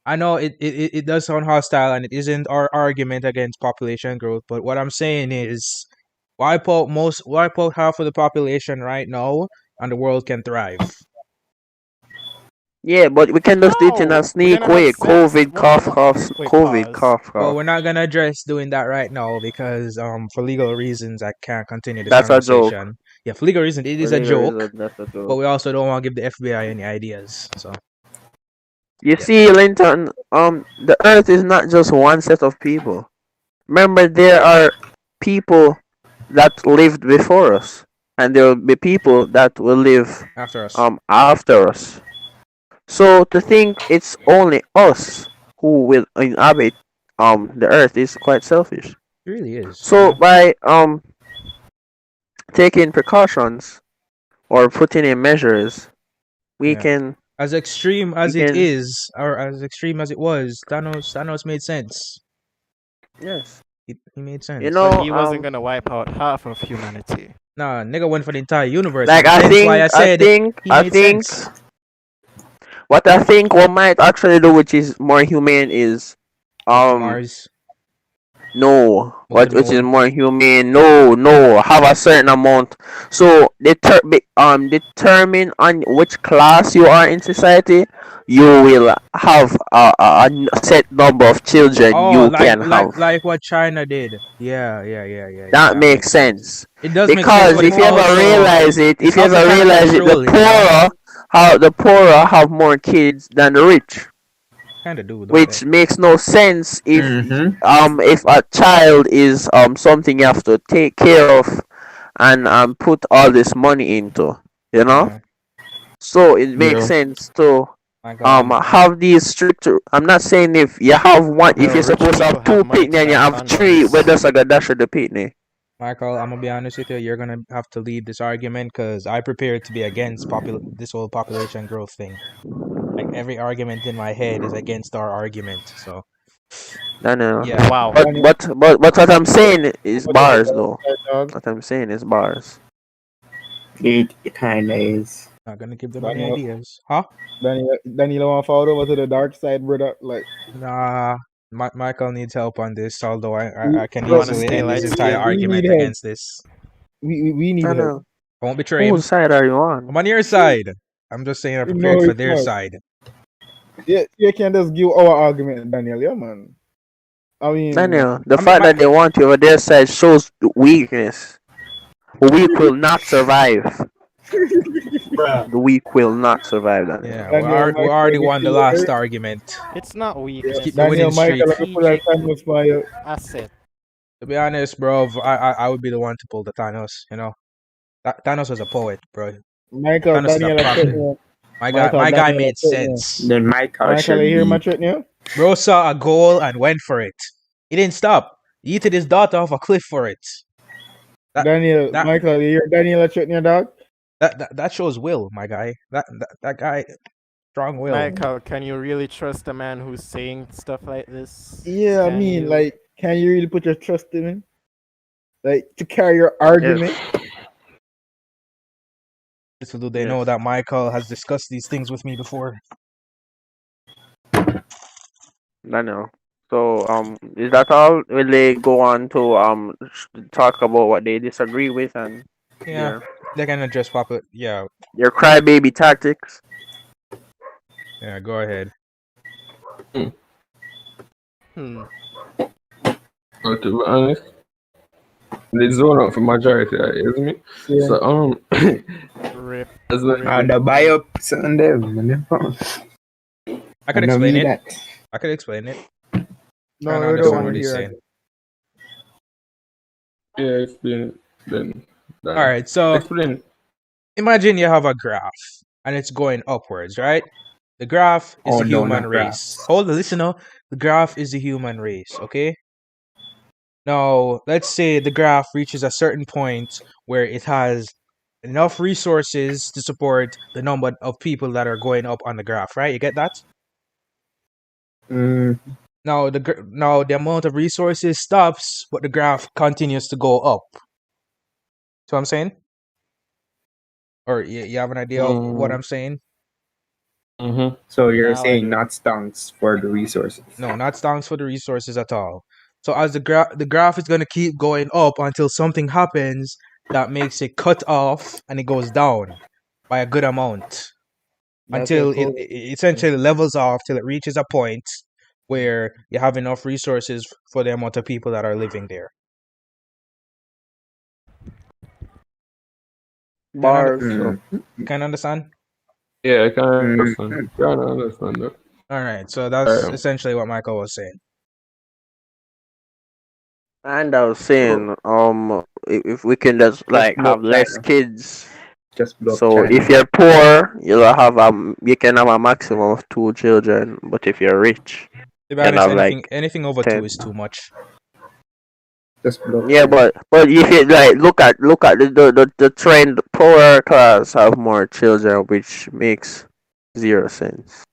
I know it does sound hostile, and it isn't our argument against population growth. But what I'm saying is, wipe out half of the population right now, and the world can thrive. Yeah, but we can just do it in No, a sneak we're gonna way. have sex. COVID, What cough, the- cough, Wait, COVID, pause. cough, But cough. we're not gonna address doing that right now because for legal reasons I can't continue this That's a joke. conversation. Yeah, for legal reasons it is a joke, That's a joke. but we also don't want to give the FBI any ideas. So You see, Linton, the Earth is not just one set of people. Remember, there are people that lived before us, and there will be people that will live After us. after us. So to think it's only us who will inhabit the earth is quite selfish. It really is. So by taking precautions or putting in measures, we Yeah. can As extreme as we it can is, or as extreme as it was, Thanos made sense. yes. He made You sense. But know, he wasn't gonna wipe out half of humanity. Nah, nigga went for the entire universe. like and I hence why I think said he I made think sense. what I think what might actually do, which is more humane, is Go to Mars. no, Move to the which is moon. more humane. No, have a certain amount. So determine on which class you are in society. You will have a set number of children Oh, you can have. like what China did. Yeah. That makes sense. It does make sense, Because but if it's you ever also realize it, it's also kinda controlling, you know? the poorer have more kids than the rich. Kinda do, don't Which they? makes no sense if a child is something you have to take care of and put all this money into, you know. Yeah. So it makes Yeah. sense to Like have these strict. I'm not saying if you have one, if Yo, you're rich supposed to people have two have money picnic to and you buy have three, condoms. where does like a dash of the picnic? Michael, I'm gonna be honest with you. You're gonna have to lead this argument because I prepared to be against this whole population growth thing. Like every argument in my head is against our argument. So I know. yeah, Wow. But what I'm saying is What is bars it, though. dog? What I'm saying is bars. It kinda is. not gonna give them any Daniel, ideas, huh? Daniel want to fall over to the dark side, brother. Like, Nah, Michael needs help on this. Although I can You wanna easily stay end this light entire skinned? we need argument help. against this. We need I help. know. I won't betray him. Whose side are you on? I'm on your side. I'm just saying I prepared No, for it's their not. side. Yeah, you can just give our argument, Daniel. Yeah, man. I mean, Daniel, the I mean, fact that they want you over their side shows weakness. The weak will not survive. The weak will not survive, Daniel. yeah, Daniel, we already Michael, won the last argument. It's not yeah, weakness. Keep the Daniel, winning streak. Michael, I can pull out Thanos for you. Asset. To be honest, bro, I would be the one to pull the Thanos. You know, Thanos was a poet, bro. Michael, Thanos is a Daniel, I prophet. threaten My Michael, guy Daniel, made I threaten sense. Then Michael Michael, should you hear my be. threat now? Bro saw a goal and went for it. He didn't stop. He yeeted his daughter off a cliff for it. Daniel, that- Michael, you hear Daniel I threaten your dog? That shows will, my guy. That guy, strong will. Michael, can you really trust a man who's saying stuff like this? Yeah, I Can mean, you? like, can you really put your trust in him? Like, to carry your argument? Little do they know that Michael has discussed these things with me before. Daniel. So is that all? Will they go on to talk about what they disagree with and Yeah, they can address yeah, your crybaby tactics? yeah, go ahead. But to be honest, they zone out for majority, isn't it? Yeah. So Rip. as like, The biopics on them. I could explain it. I could explain it. No, I we understand don't want what to he's hear saying. it. yeah, explain it then. All right, so Explain it. imagine you have a graph and it's going upwards, right? The graph is Oh, the no, human not race. graphs. Hold on, listen now. The graph is the human race, okay? Now, let's say the graph reaches a certain point where it has enough resources to support the number of people that are going up on the graph, right? You get that? Now, the amount of resources stops, but the graph continues to go up. So I'm saying? Or you have an idea of what I'm saying? Mm-hmm. So you're Now I saying do. not stunks for the resources. No, not stocks for the resources at all. So as the graph is going to keep going up until something happens that makes it cut off and it goes down by a good amount until it essentially levels off till it reaches a point where you have enough resources for the amount of people that are living there. Bars. You can understand? Yeah, I can understand. Can understand that. All right, so that's essentially what Michael was saying. And I was saying, if we can just like block have less China. kids. Just block So China. if you're poor, you can have a maximum of 2 children. But if you're rich, To be you can honest, have like anything over 2 10. is too much. Just block Yeah, China. but if you like look at the trend, poorer class have more children, which makes 0 sense.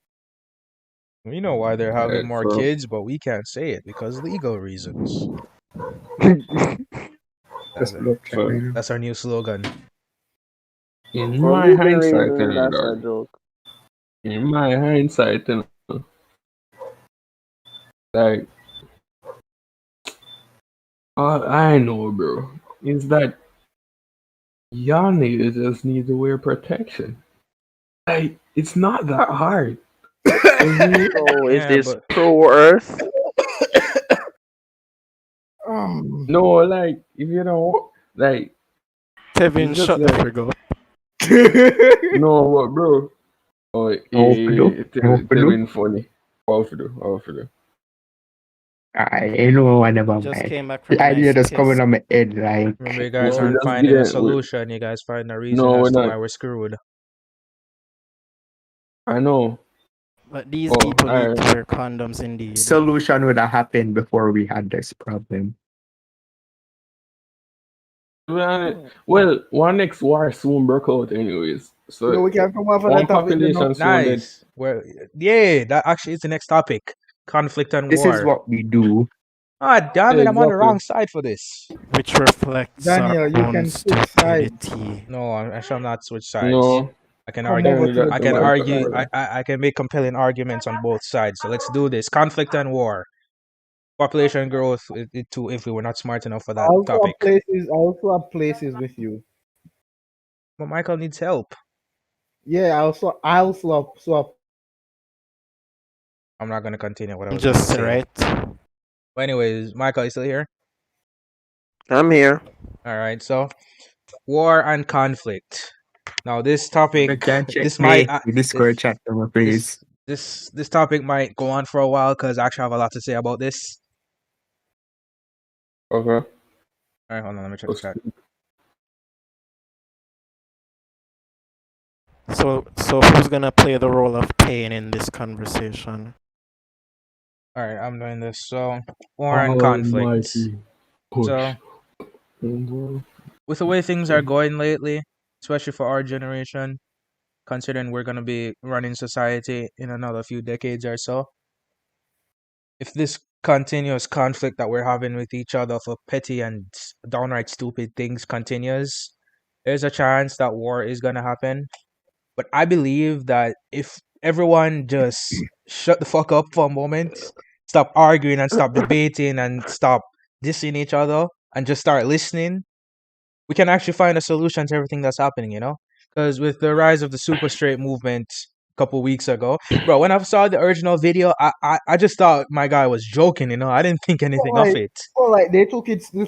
We know why they're having more So, kids, but we can't say it because legal reasons. Just block so China. That's our new slogan. in For my legal hindsight, reasons, that's a dog. joke. In my hindsight, like all I know, bro, is that y'all niggas just need to wear protection. Like it's not that hard. So is Yeah, this but pro Earth? No, like if you don't like Tevin, it's just shut the like frig up. no what bro. Oh Tevin funny. How for do. I know one about Just my came back from the a idea nice just coming piss. on my head like remember, you guys No, aren't just finding a didn't. solution. You guys find a reason No, we're as to why not. we're screwed. I know. But these Oh, people need alright. to wear condoms indeed. solution would have happened before we had this problem. Well, one next war soon broke out anyways. So we can come off on one that topic. population soon dead. Nice. Well, yeah, that actually is the next topic: conflict and This war. is what we do. Ah, damn it! Yeah, I'm on the exactly. wrong side for this. Which reflects Daniel, our you own can switch sides. stupidity. No, I shall not switch sides. No. I can Come argue. over to the I can side. argue. I can make compelling arguments on both sides. So let's do this: conflict and war, population growth. Too, if we were not smart enough for I that also topic. have places with you. But Michael needs help. Yeah, I'll swap. I'm not gonna continue what I was gonna Just say. right. But anyways, Michael, you still here? I'm here. All right. So, war and conflict. Now, this topic, this my might Discord chat number, please. this topic might go on for a while because I actually have a lot to say about this. Okay. All right, hold on. Let me check the chat. So who's gonna play the role of Pain in this conversation? All right, I'm doing this. So, war and conflict. So, with the way things are going lately, especially for our generation, considering we're gonna be running society in another few decades or so, if this continuous conflict that we're having with each other for petty and downright stupid things continues, there's a chance that war is gonna happen. But I believe that if everyone just shut the fuck up for a moment, stop arguing and stop debating and stop dissing each other and just start listening, we can actually find a solution to everything that's happening, you know? Because with the rise of the super straight movement a couple weeks ago, bro, when I saw the original video, I just thought my guy was joking, you know? I didn't think anything of it. Well, like the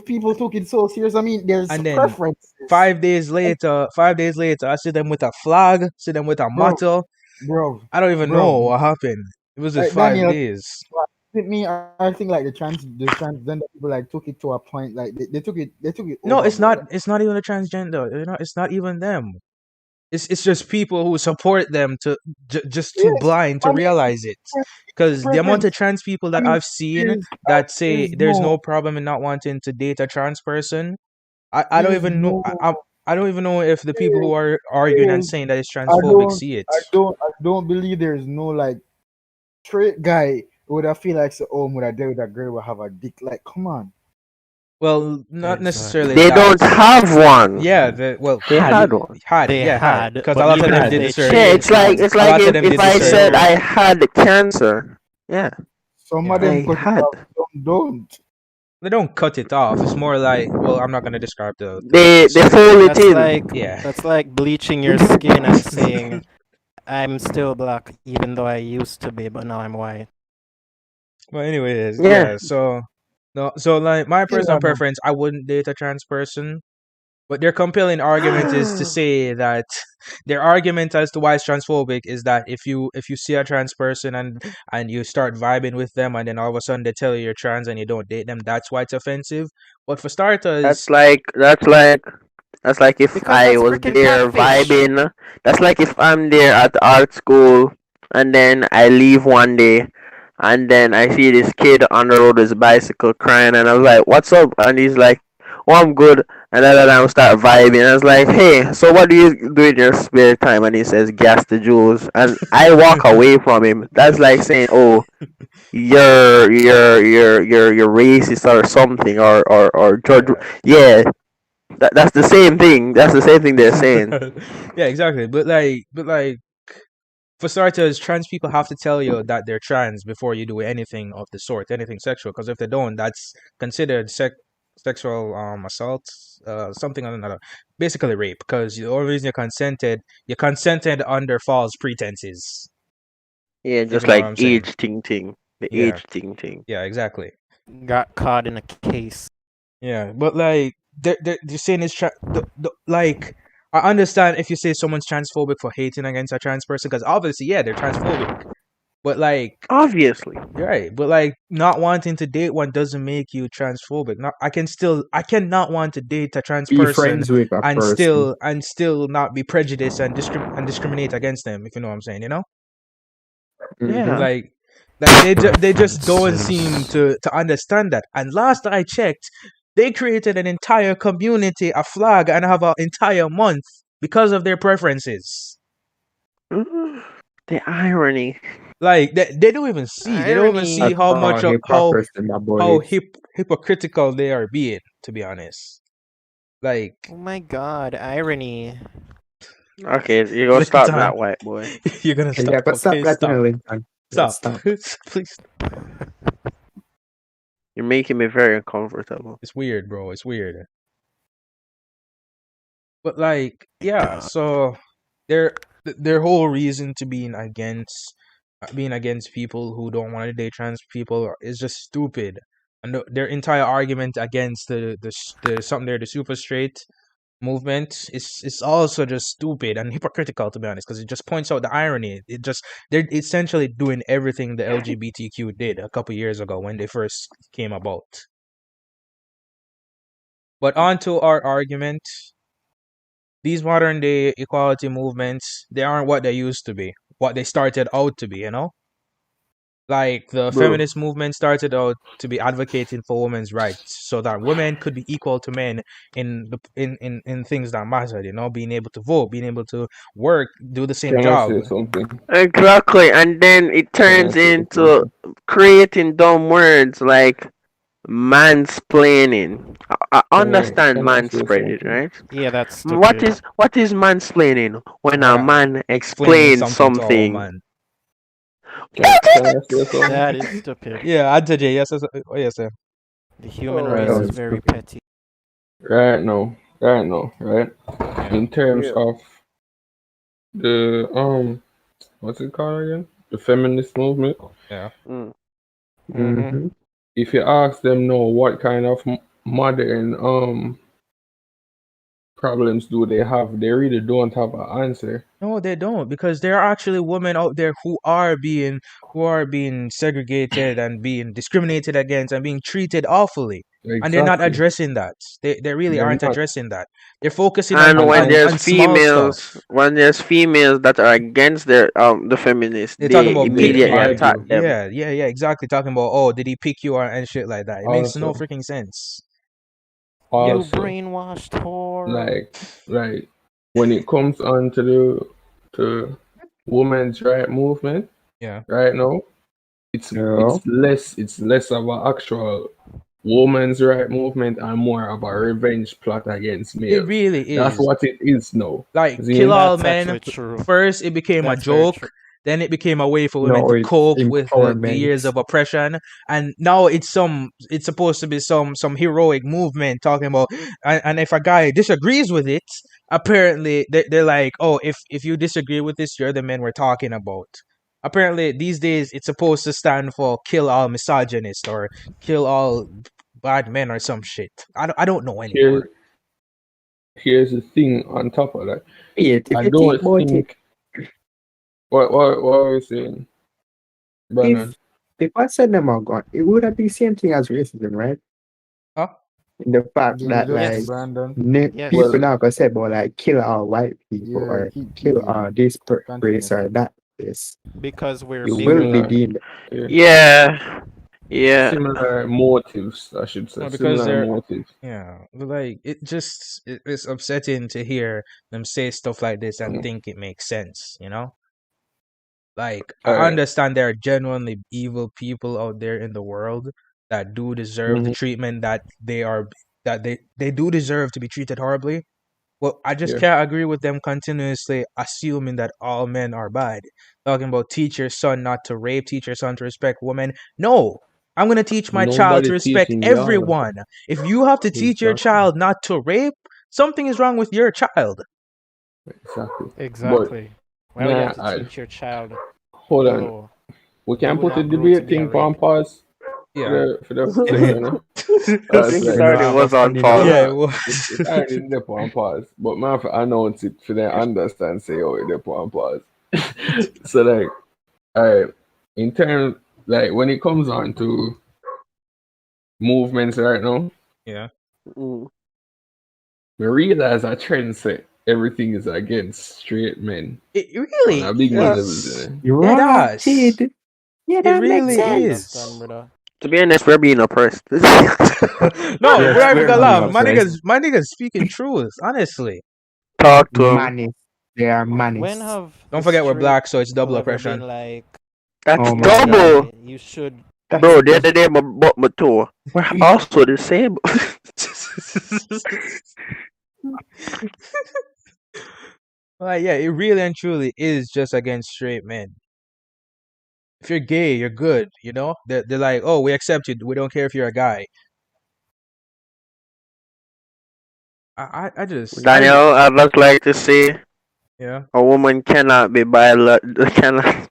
people took it so serious. I mean, there's And then preference. 5 days later, I see them with a flag, see them with a motto. Bro, I don't even know what happened. It was just 5 Daniel, days. with me, I think like the transgender people like took it to a point like they took it. No, it's overboard. not. It's not even a transgender. You know, it's not even them. It's just people who support them to just too blind to realize it. Because the amount of trans people that I've seen that say there's no problem in not wanting to date a trans person, I don't even know. I don't even know if the people who are arguing and saying that it's transphobic see it. I don't believe there's no like straight guy would I feel like so would I date with a girl will have a dick. Like, come on. Well, not necessarily. They that. don't have one. Yeah, they had one. Had because a but lot of even them if did they the surgery. Yeah, it's like if I said I had cancer. Yeah. Some of them I had. Don't. They don't cut it off. It's more like, well, I'm not gonna describe the They fold it in. Like, yeah. That's like bleaching your skin and saying, "I'm still black, even though I used to be, but now I'm white." Well, anyways, Yeah. So like my personal preference, I wouldn't date a trans person. But their compelling argument is to say that their argument as to why it's transphobic is that if you see a trans person and you start vibing with them and then all of a sudden they tell you you're trans and you don't date them, that's why it's offensive. But for starters, That's like if Because I that's was freaking there catfish. vibing. That's like if I'm there at art school and then I leave one day and then I see this kid on the road with his bicycle crying and I was like, "What's up?" And he's like, "Oh, I'm good." And then I start vibing. I was like, "Hey, so what do you do in your spare time?" And he says, "Gas the Jews." And I walk away from him. That's like saying, "Oh, you're racist or something or judge." Yeah, that's the same thing. That's the same thing they're saying. yeah, exactly. But like for starters, trans people have to tell you that they're trans before you do anything of the sort, anything sexual. Because if they don't, that's considered sexual assault, something or another, basically rape. Because the only reason you consented under false pretenses. Yeah, If just you know what like I'm saying. age thing. The Yeah. age thing. Yeah, exactly. Got caught in a case. Yeah, but like they're saying it's like I understand if you say someone's transphobic for hating against a trans person because obviously yeah they're transphobic, but like Obviously. right, but like not wanting to date one doesn't make you transphobic. Not I cannot want to date a trans Be person friends with a and person. still not be prejudiced and discriminate against them if you know what I'm saying, you know? Yeah. Like they just don't seem to understand that. And last I checked, they created an entire community, a flag, and have an entire month because of their preferences. The irony. Like they don't even see. They don't even see Irony. how much of how hypocrisy. hypocritical they are being. To be honest, like Oh my god, irony. Okay, you're gonna stop Linton, that, white boy. you're gonna stop. Yeah, but stop Okay, that stop. now, Linton. Stop. Please. You're making me very uncomfortable. It's weird, bro. It's weird. But like, yeah. So their whole reason to being against people who don't want to date trans people is just stupid, and their entire argument against the super straight movement is also just stupid and hypocritical, to be honest, because it just points out the irony. They're essentially doing everything the LGBTQ did a couple years ago when they first came about. But on to our argument. These modern day equality movements, they aren't what they used to be, what they started out to be, you know? Like the feminist movement started out to be advocating for women's rights so that women could be equal to men in things that mattered, you know, being able to vote, being able to work, do the same Can I job. say something? Exactly, and then it turns into creating dumb words like mansplaining. I understand can I say manspreading, something? right? Yeah, that's stupid. What is mansplaining? When a man Explaining explains something to a something. woman. Can I say something? That is stupid. Yeah, I'd say yes, yes, sir. The human Alright. race is very petty. Right now, right? In terms of the what's it called again? The feminist movement. Yeah. Mm. If you ask them now what kind of modern problems do they have, they really don't have an answer. No, they don't, because there are actually women out there who are being segregated and being discriminated against and being treated awfully. Exactly. And they're not addressing that. They really They're aren't not. addressing that. They're focusing And on when there's on small stuff. females that are against the feminists, They're talking they about immediately argue. attack them. Yeah, exactly. Talking about, oh, did he pick you and shit like that. It makes no Also. freaking sense. You Also, brainwashed whore. like, right, when it comes on to the women's right movement, Yeah. right now, it's less of an actual women's right movement and more of a revenge plot against It males. really is. That's what it is now. Like, See? kill all That's men. actually true. First, it became That's a very joke. true. Then it became a way for women No, to it's cope with the empowerment. years of oppression, and now it's supposed to be some heroic movement talking about. And if a guy disagrees with it, apparently they're like, oh, if you disagree with this, you're the men we're talking about. Apparently, these days it's supposed to stand for kill all misogynists or kill all bad men or some shit. I don't know anymore. here's the thing on top of that. If I you don't think about it, think. What are you saying, Brandon? if I said them are gone, it would have been the same thing as racism, right? Huh? In the fact Give me that just like Yes. Brandon. Yes. people Well, now gonna say about like kill all white people Yeah, or keep kill going. this Continue. race or that race. Because we're It will be bigger. similar, deemed. yeah, Yeah. Yeah. similar motives, I should say. Well, because Similar they're motives. yeah, but, like it's upsetting to hear them say stuff like this and Mm. think it makes sense. You know, like I Alright. understand there are genuinely evil people out there in the world that do deserve the Mhm. treatment that they do deserve to be treated horribly. Well, I just Yeah. can't agree with them continuously assuming that all men are bad. Talking about teach your son not to rape, teach your son to respect women. No, I'm going to teach my child Nobody to respect teaching y'all. everyone. If you have to teach your Exactly. child not to rape, something is wrong with your child. Exactly. Exactly. Why would you Nah, have to teach your child hold on. hello? We can would put the not grow to debate be a thing on rape. pause Yeah. for the you know? I That's think it like, We don't already have was a on funny pause. Yeah, yeah, it was. it's already in the on pause. But man, for announce it for them understand say oh it's the on pause. So like, alright, in terms like when it comes on to movements right now, Yeah. Mm. we realize our trend say everything is against straight men It on really a big Yeah. levels. You know? You're It right, does. kid. Yeah, It that makes really I sense. understand, is. brother. To be honest, we're being oppressed. No, Yes, we're not even we're gonna being laugh. oppressed. My niggas speaking truth, honestly. Talk to him. Manis. They are When manis. have Don't the forget we're straight black, so it's people double ever oppression. been like, That's Oh my god. double. hey, you should That's Bro, the that's other day my bought my toe. We're also the same. Like, yeah, it really and truly is just against straight men. If you're gay, you're good, you know? They're like, oh, we accept you. We don't care if you're a guy. I just Daniel, I'd just like to say yeah. a woman cannot be cannot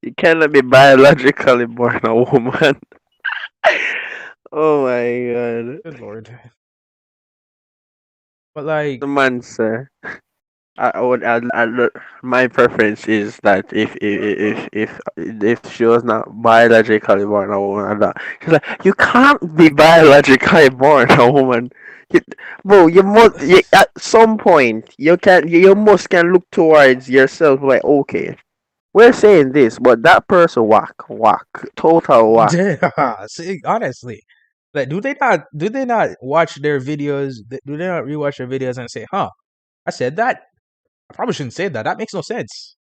you cannot be biologically born a woman. Oh my god. Good lord. But like The man sir. My preference is that if she was not biologically born a woman, that she's like you can't be biologically born a woman, you, bro. At some point you must can look towards yourself like okay, we're saying this, but that person whack, total whack. yeah, see, honestly. Like do they not watch their videos? Do they not rewatch their videos and say, huh, I said that? I probably shouldn't say that. That makes no sense.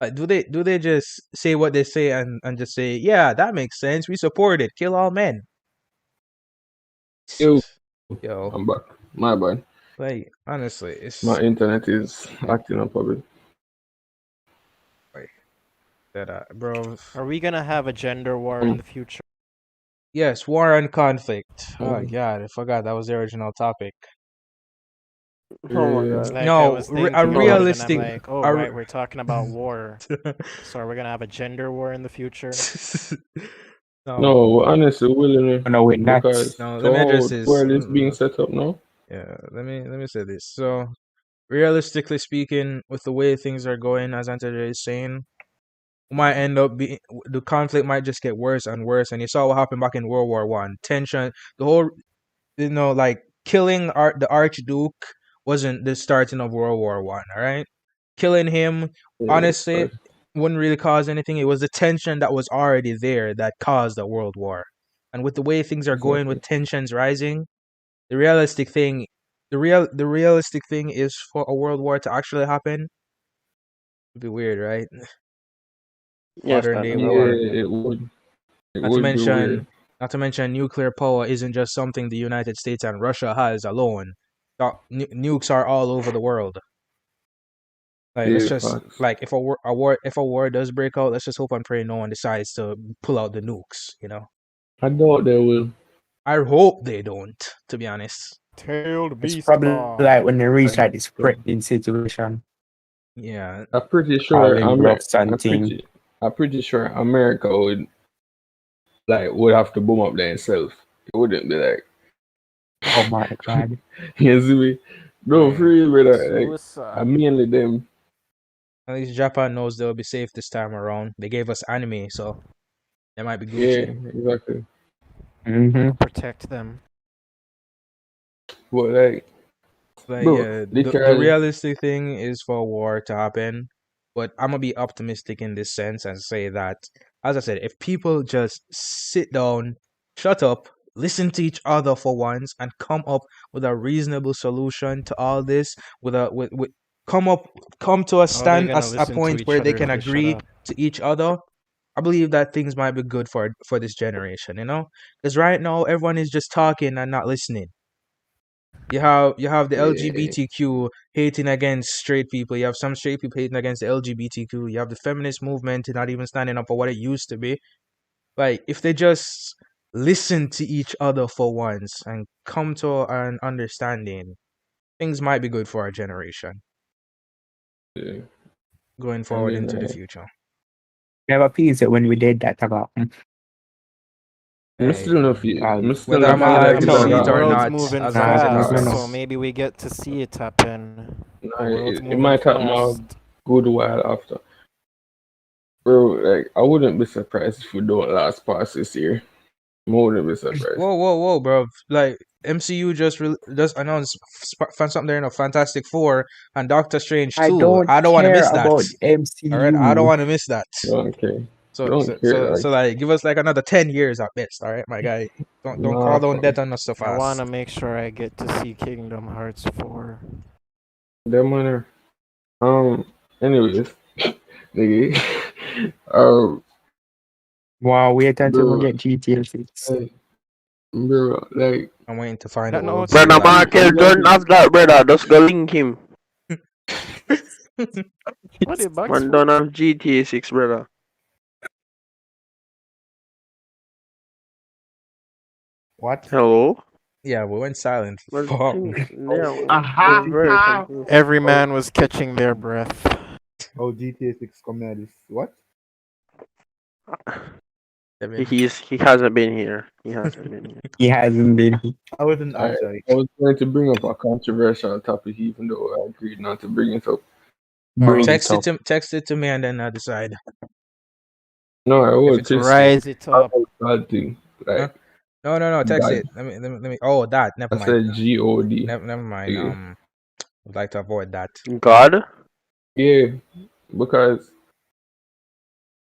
Like, do they just say what they say and just say, yeah, that makes sense. We support it. Kill all men. Yo, Yo, I'm back. My bad. like honestly, it's My internet is acting up a bit. that bro. are we gonna have a gender war in the future? Yes, war and conflict. Oh Mm. god, I forgot that was the original topic. Oh my god. Like I No, was a thinking about it, and I'm realistic. like, oh a right, we're talking about war. So are we gonna have a gender war in the future? No, honestly, willingly, no, we're not. because No, so let me how address the this. world is being set up now. Yeah, let me say this. So, realistically speaking, with the way things are going, as Antonio is saying, might end up being the conflict might just get worse and worse. And you saw what happened back in World War One. Tension, the whole, like killing the Archduke wasn't the starting of World War One. All right, killing him, honestly, Right. wouldn't really cause anything. It was the tension that was already there that caused the World War. And with the way things are going, with tensions rising, the realistic thing is for a world war to actually happen. It'd be weird, right? Yes, Modern day Yeah, war. it would. It Not to would be weird. mention, nuclear power isn't just something the United States and Russia has alone. Nukes are all over the world. Like, let's Yeah, just facts. like if a war does break out, let's just hope and pray no one decides to pull out the nukes. You know, I doubt they will. I hope they don't. To be honest. Tailed It's beast probably bomb. like when they reach like this threatening situation. Yeah. I'm pretty sure Calling bluffs and I'm thing. pretty sure America would have to boom up themselves. It wouldn't be like Oh my god. You see me? No, for real, brother. Like, Suicide. I mainly them. At least Japan knows they'll be safe this time around. They gave us anime, so they might be Yeah, Gucci. exactly. Mm-hmm. Protect them. But like, But bro, yeah, the literally, realistic thing is for war to happen. But I'm gonna be optimistic in this sense and say that, as I said, if people just sit down, shut up, listen to each other for once, and come up with a reasonable solution to all this, with come to a How are they stand gonna as a listen to point each where they other can if they shut agree up? to each other. I believe that things might be good for this generation, you know? Because right now everyone is just talking and not listening. You have the yeah, LGBTQ hating against straight people. You have some straight people hating against the LGBTQ. You have the feminist movement not even standing up for what it used to be. Like if they just listen to each other for once and come to an understanding, things might be good for our generation yeah. going And forward then into the future. Never peace it when we did that about. I'm Hey, still not feel. I'm still whether not I'm feel alive like to it's see gonna it The or happen. world's not, moving as long as it fast, happens. so maybe we get to see it happen. The Nah, world's it moving might happen a fast. good while after. Bro, like I wouldn't be surprised if we don't last past this year. I wouldn't be surprised. Whoa, bro! Like MCU just announced something there in a Fantastic Four and Doctor Strange I too. don't I don't want to care miss that. about All right, I don't MCU. want to miss that. Okay. So Don't so care, so like so like give us like another 10 years at best. All right, my guy. Don't nah, call down fam. death on us so I want fast. to make sure I get to see Kingdom Hearts 4. Them manner. Anyways, nigga. Wow, wait until we Bro, get GTA 6. hey, bro, like, I'm waiting to find That out what note, OT Brother will have. Markel, don't have that, brother. Just go link him. what the box Man, for? don't have GTA 6, brother. What? Hello? Yeah, we went silent. Well, Fuck. yeah, we're very confused. Every man was catching their breath. Oh, GTA 6 coming out this. What? He hasn't been here. He hasn't been here. He hasn't been. I wasn't I actually. was going to bring up a controversial topic, even though I agreed not to bring it up. Bring text it it up. text it to me and then I decide No, I if will it's twist okay. Rise it up. bad thing. Like, No, text God. it. Let me. Oh, that. Never I mind. said God. Never mind. Yeah. Would like to avoid that. God? Yeah, because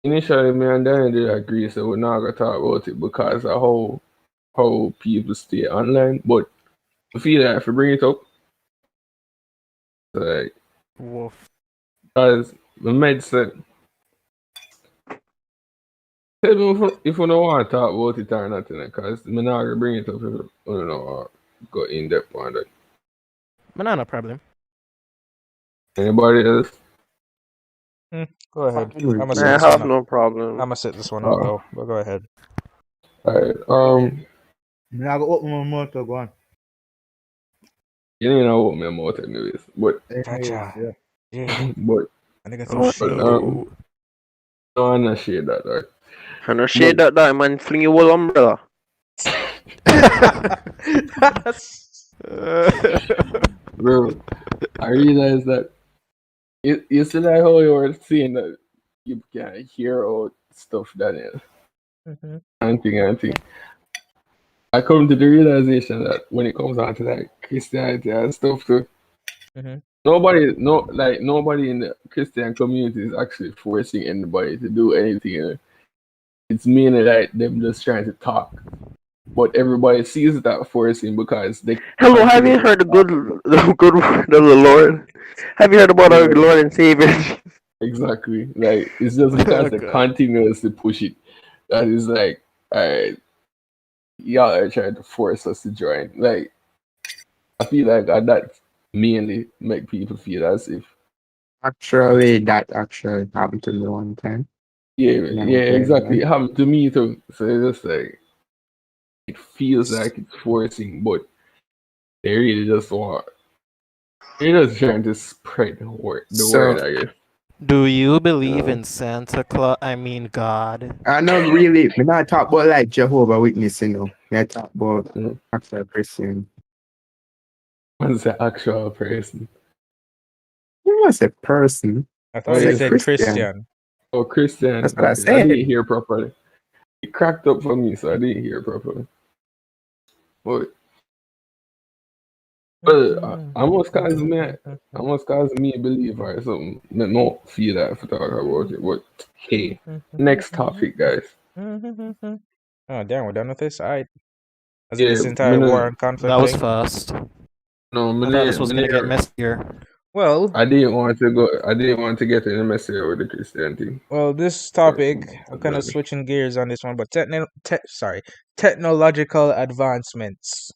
initially me and Danny did agree, so we're not gonna talk about it because of how people stay online. But I feel like if you bring it up, like, Woof. because the med said, tell me if you don't want to talk about it or nothing, because I'm not gonna bring it up if you don't know or go in depth on that. Banana problem. Anybody else? Go ahead. Fine with I'm gonna you. set I this have one up. no I'm problem. gonna set this one up though. But go ahead. Alright, I'm not gonna open my mouth to go on. you didn't know what my mouth anyways, but Anyways, Gotcha. yeah. Yeah. but I think it's Oh, some shade. no, I'm not sure that, right? I don't shade that man fling your whole umbrella. Bro, I realized that you see that how you were saying that you can hear all stuff that is anything. I come to the realization that when it comes down to that Christianity and stuff too, nobody in the Christian community is actually forcing anybody to do anything. You know? It's mainly like them just trying to talk. But everybody sees that forcing because they. Hello, have you heard the good word of the Lord? Have you heard about our Lord and Savior? Exactly. Like it's just because they continuously push it. That is like, alright, y'all are trying to force us to join. Like I feel like that mainly make people feel as if Actually, that actually happened to me one time. yeah, exactly. It happened to me too. So it's just like it feels like it's forcing, but they really just want they're just trying to spread the word, I guess. Do you believe in Santa Claus? I mean God. I not really. We not talk about like Jehovah Witness, you know. We talk about actual Christian. What's the actual person? He was a person. I Oh, thought you yes. said Christian. Christian. Oh, Christian. That's what I Okay, I said. didn't hear properly. It cracked up for me, so I didn't hear properly. But almost cause me a believer or something. No feel that if I talk about it. But hey, next topic, guys. Oh damn, we're done with this. Alright. As Yeah, this entire war and conflict That was thing. fast. No, I thought this was gonna get messier. Well, I didn't want to go. I didn't want to get in the mess here with the Christian thing. well, this topic, I'm kind of switching gears on this one, but technological advancements.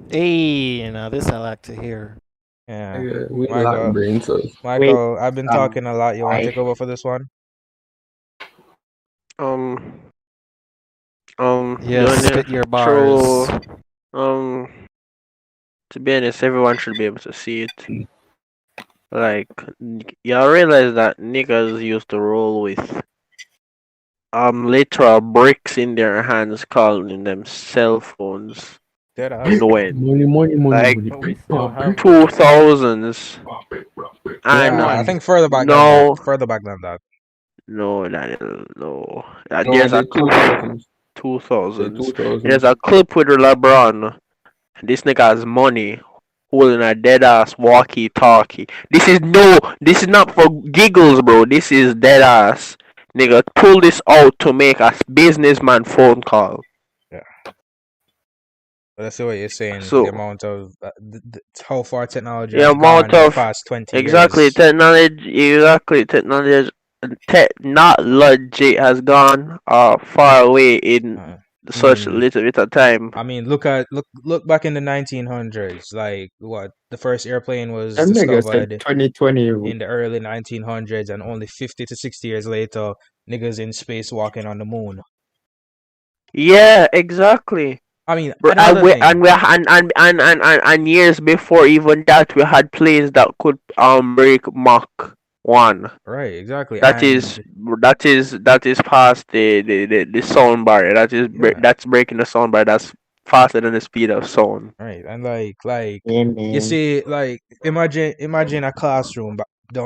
Hey, now this I like to hear. Yeah, Yeah, we Michael, lack brain cells. Michael, I've been talking a lot. You want to take over for this one? Yes, spit your bars. To be honest, everyone should be able to see it. Like, y'all realize that niggas used to roll with literal bricks in their hands, calling them cell phones. Dead ass. Money, Like, money. But we still have 2000s. And Yeah, I think further back no, than that. Further back than that. no, Daniel, no. No, There's a the 2000s. 2000s. There's a clip with LeBron. This nigga has money, holding a dead ass walkie talkie. This is not for giggles, bro. This is dead ass. Nigga, pull this out to make a businessman phone call. But I see what you're saying. So- the amount of how far technology The has amount gone in of- the past 20 Exactly, years. technology has gone far away in such Mm. little bit of time. I mean, look back in the 1900s. Like what the first airplane was That nigga discovered said 2020. in the early 1900s, and only 50 to 60 years later, niggas in space walking on the moon. Yeah, exactly. I mean, Bro, another thing. and years before even that, we had planes that could break Mach 1. Right, exactly. That is past the sound barrier. That's breaking the sound barrier. That's faster than the speed of sound. Right, and you see, like imagine a classroom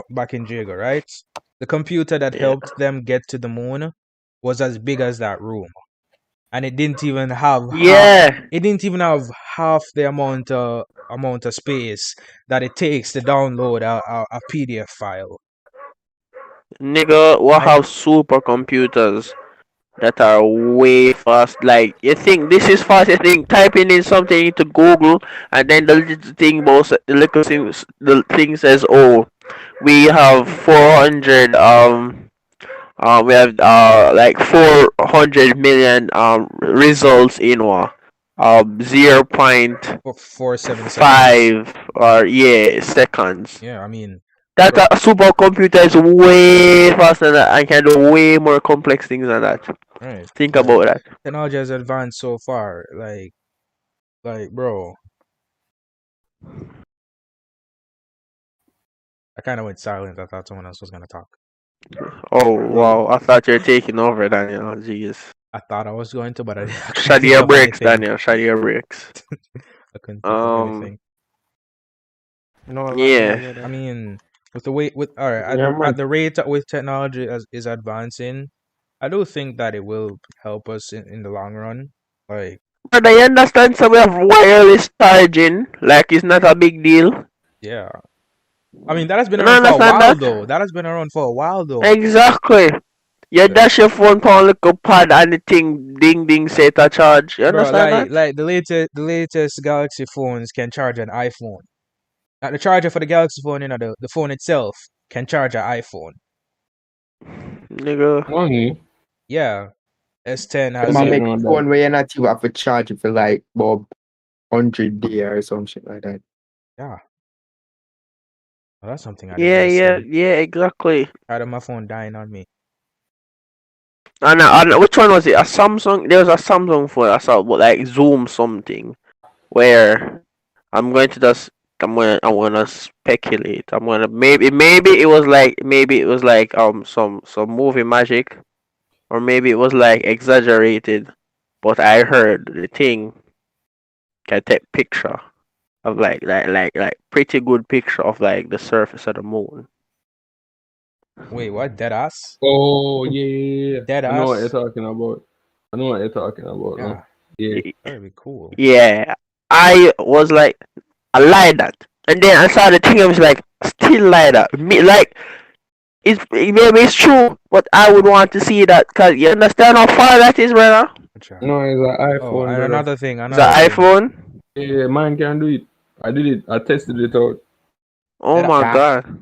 back in Jago, right? The computer that helped them get to the moon was as big as that room, and it didn't even have half the amount of space that it takes to download a PDF file. Nigga, we have supercomputers that are way fast. Like, you think this is fast? You think typing in something into Google, and then the little thing says, "Oh, we have 400 we have like 400 million results in 0.5 seconds. or seconds." Yeah, I mean that a supercomputer is way faster than that and can do way more complex things than that. Right. Think about that. Technology has advanced so far, like bro. I kind of went silent. I thought someone else was gonna talk. Oh wow! I thought you were taking over, Daniel. Jeez. I thought I was going to, but I couldn't Shut think your of brakes, anything. Daniel. Shut your brakes. I couldn't think of anything. Yeah. I mean, with the way Yeah, at the rate at which technology is advancing, I do think that it will help us in the long run. Like, But I understand some of wireless charging, like it's not a big deal. yeah. I mean, that has been You around for a understand while that? though. That has been around for a while though. Exactly. You dash your phone on little pad and the thing ding set a charge. You Bro, understand that? like the latest Galaxy phones can charge an iPhone. Now the charger for the Galaxy phone, the phone itself can charge an iPhone. Nigga. Money. Yeah. S10 has Man it. make know that. phone where you not even have to charge it for like about 100 days or some shit like that. Yeah. Well, that's something I Yeah, didn't see. exactly. Out of my phone dying on me. And which one was it? A Samsung? There was a Samsung phone I saw, but like Zoom something, where I'm gonna speculate. Maybe it was like some movie magic, or maybe it was like exaggerated. But I heard the thing can take picture of like pretty good picture of like the surface of the moon. Wait, what? Dead ass? Oh yeah. Dead I know what you're ass? talking about. I know what you're talking about Yeah, now. Yeah. Y- that'd be cool. Yeah, I was like, I like that, and then I saw the thing. I was like, still like that. Me like maybe it's true, but I would want to see that because you understand how far that is, brother. Gotcha. No, it's an Oh, iPhone, and brother. another thing, It's an another thing. iPhone. Yeah, mine can do it. I did it. I tested it out. Oh Dead my Yeah. god.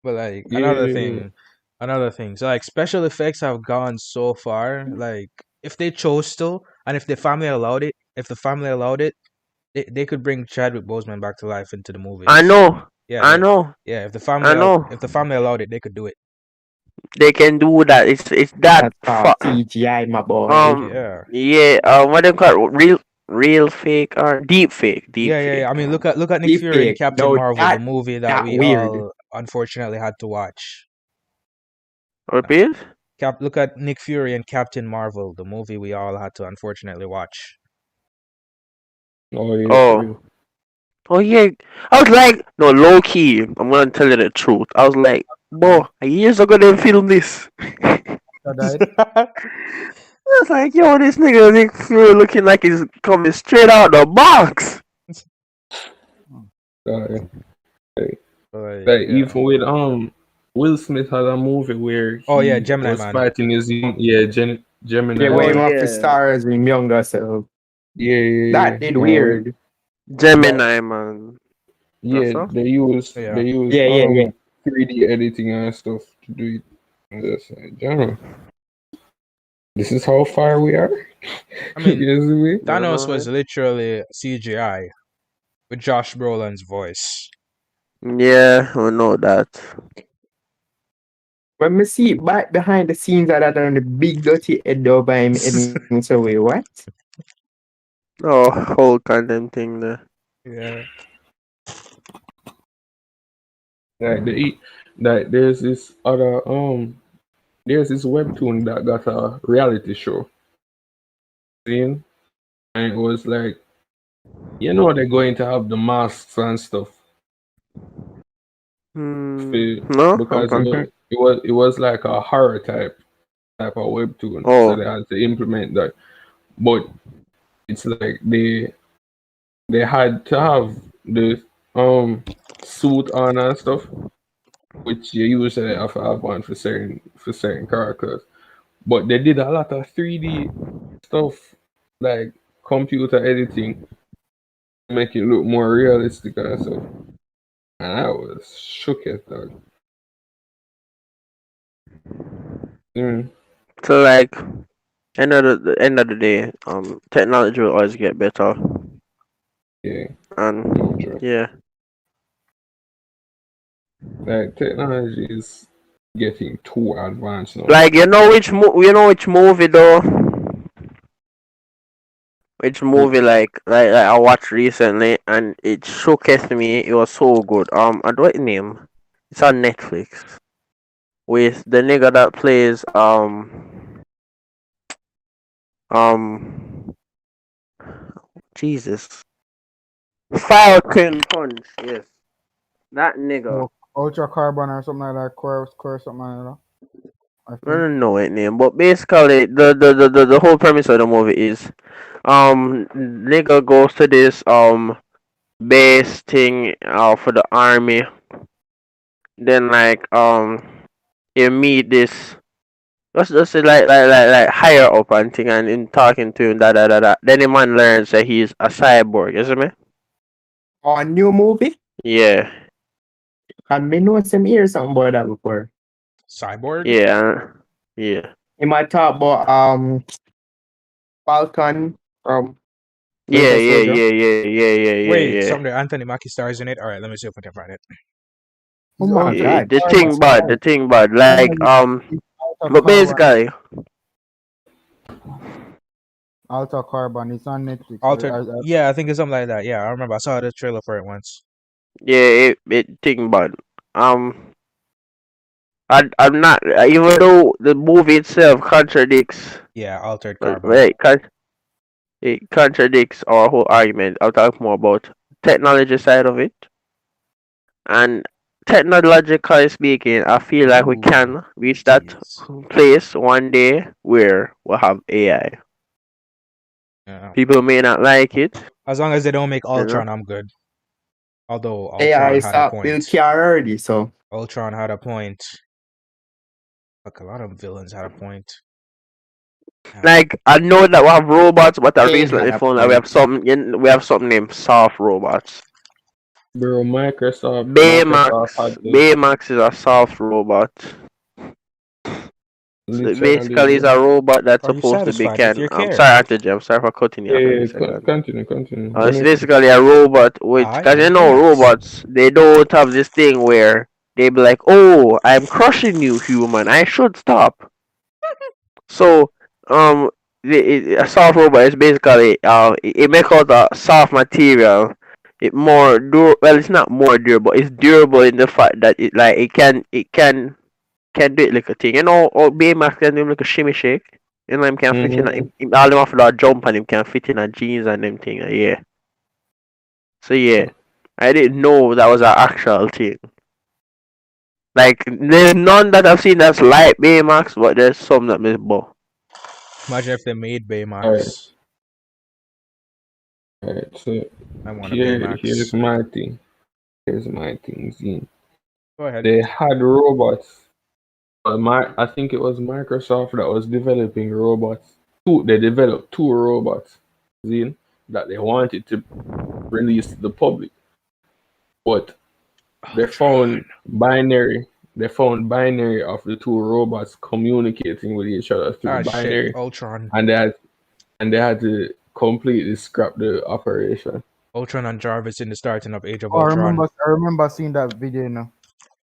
But like Yeah. another thing. So like special effects have gone so far. Like if they chose to, and if the family allowed it, they could bring Chadwick Boseman back to life into the movies. I know. Yeah, I like know. yeah, if the I know. family allowed it, they could do it. They can do that. It's that That's called CGI, my boy. Yeah. yeah. What they call it? Real fake or deep fake? Deep Yeah. fake. I mean, look at Nick Deep Fury and fake. Captain No, Marvel, the that movie that that we weird. all unfortunately had to watch. Repeat. Look at Nick Fury and Captain Marvel, the movie we all had to unfortunately watch. Oh yeah. Oh. Oh yeah. I was like, no, low key. I'm gonna tell you the truth. I was like, boy, years ago they filmed this. I died. I was like, yo, this nigga Nick Fury looking like he's coming straight out the box. Like, Like, like yeah. even with Will Smith had a movie where Oh, yeah, he Gemini was Man. fighting his Gemini. They went Oh, off yeah. the stars in younger self. Yeah. That did Yeah. weird. Gemini man. Yeah, That's they use Yeah. 3D editing and stuff to do it. And that's like, damn. This is how far we are. I mean, You see me? Thanos was literally CGI with Josh Brolin's voice. Yeah, we know that. When me see back behind the scenes of that on the big dirty head over him heading so wait, what? Oh, whole condemn thing there. Yeah. Like there's this webtoon that got a reality show. Scene, and it was like, you know, they're going to have the masks and stuff. No, Because okay. it was like a horror type of webtoon. Oh. So they had to implement that. But it's like they had to have the suit on and stuff, which you usually have to have one for certain characters. But they did a lot of 3D stuff, like computer editing, to make it look more realistic and stuff. And I was shook at that. So like, end of the day, technology will always get better. Yeah. And True. yeah. Like technology is getting too advanced now. Like you know which movie though? Which movie like I watched recently and it showcased me. It was so good. I don't know what name. It's on Netflix. With the nigga that plays Jesus. Falcon Punch, yes. That nigga. Ultra Carbon or something like that. Core something like that. I don't know it name, but basically the whole premise of the movie is nigga goes to this base thing for the army. Then like you meet this let's just say like higher up and thing and in talking to him da. Then the man learns that he's a cyborg, you see me? A new movie? Yeah. And me know some hear something about that before. Cyborg? Yeah. You might talk about Falcon from Yeah. Wait, something Anthony Mackie stars in it. All right, let me see if I can find it. Oh my god. The thing bad. Like but basically Alter Carbon, it's on Netflix. Yeah, I think it's something like that. Yeah, I remember. I saw the trailer for it once. yeah, it thing bad. I'm not even though the movie itself contradicts. Yeah, Altered Carbon. Right, it contradicts our whole argument. I'll talk more about technology side of it. And technologically speaking, I feel like we can reach that place one day where we'll have AI. Yeah. People may not like it. As long as they don't make You know? Ultron, I'm good. Although AI Ultron had a stop Bill point. Car already, so Ultron had a point. Like a lot of villains had a point. Yeah. Like I know that we have robots, but I Kane recently had a found that we have something named soft robots. Bro, Microsoft Baymax. had the Baymax is a soft robot. So basically, it's a robot that's Are you supposed to be satisfied with your I'm care? sorry, Auntie J, I'm sorry for cutting you off every Yeah, second. continue. It's basically a robot with, Alright, because you know, Baymax. robots, they don't have this thing where they be like, oh, I'm crushing you, human, I should stop. So, a soft robot is basically, it makes out a soft material. It more well, it's not more durable. It's durable in the fact that it can do it like a thing. You know, or Baymax can do like a shimmy shake. You know, him can fit in. All them have to jump and him can fit in a jeans and them thing. Yeah. So yeah, I didn't know that was an actual thing. Like there's none that I've seen that's like Baymax, but there's some that miss Bo. Imagine if they made Baymax. Alright, so I want a Baymax. here's my thing. Zine. Go ahead. They had robots. But I think it was Microsoft that was developing robots. They developed 2 robots, Zine, that they wanted to release to the public. But they found binary of the 2 robots communicating with each other through binary. Shit. Ultron. And they had to completely scrap the operation. Ultron and Jarvis in the starting of Age of I Ultron. remember seeing that video now.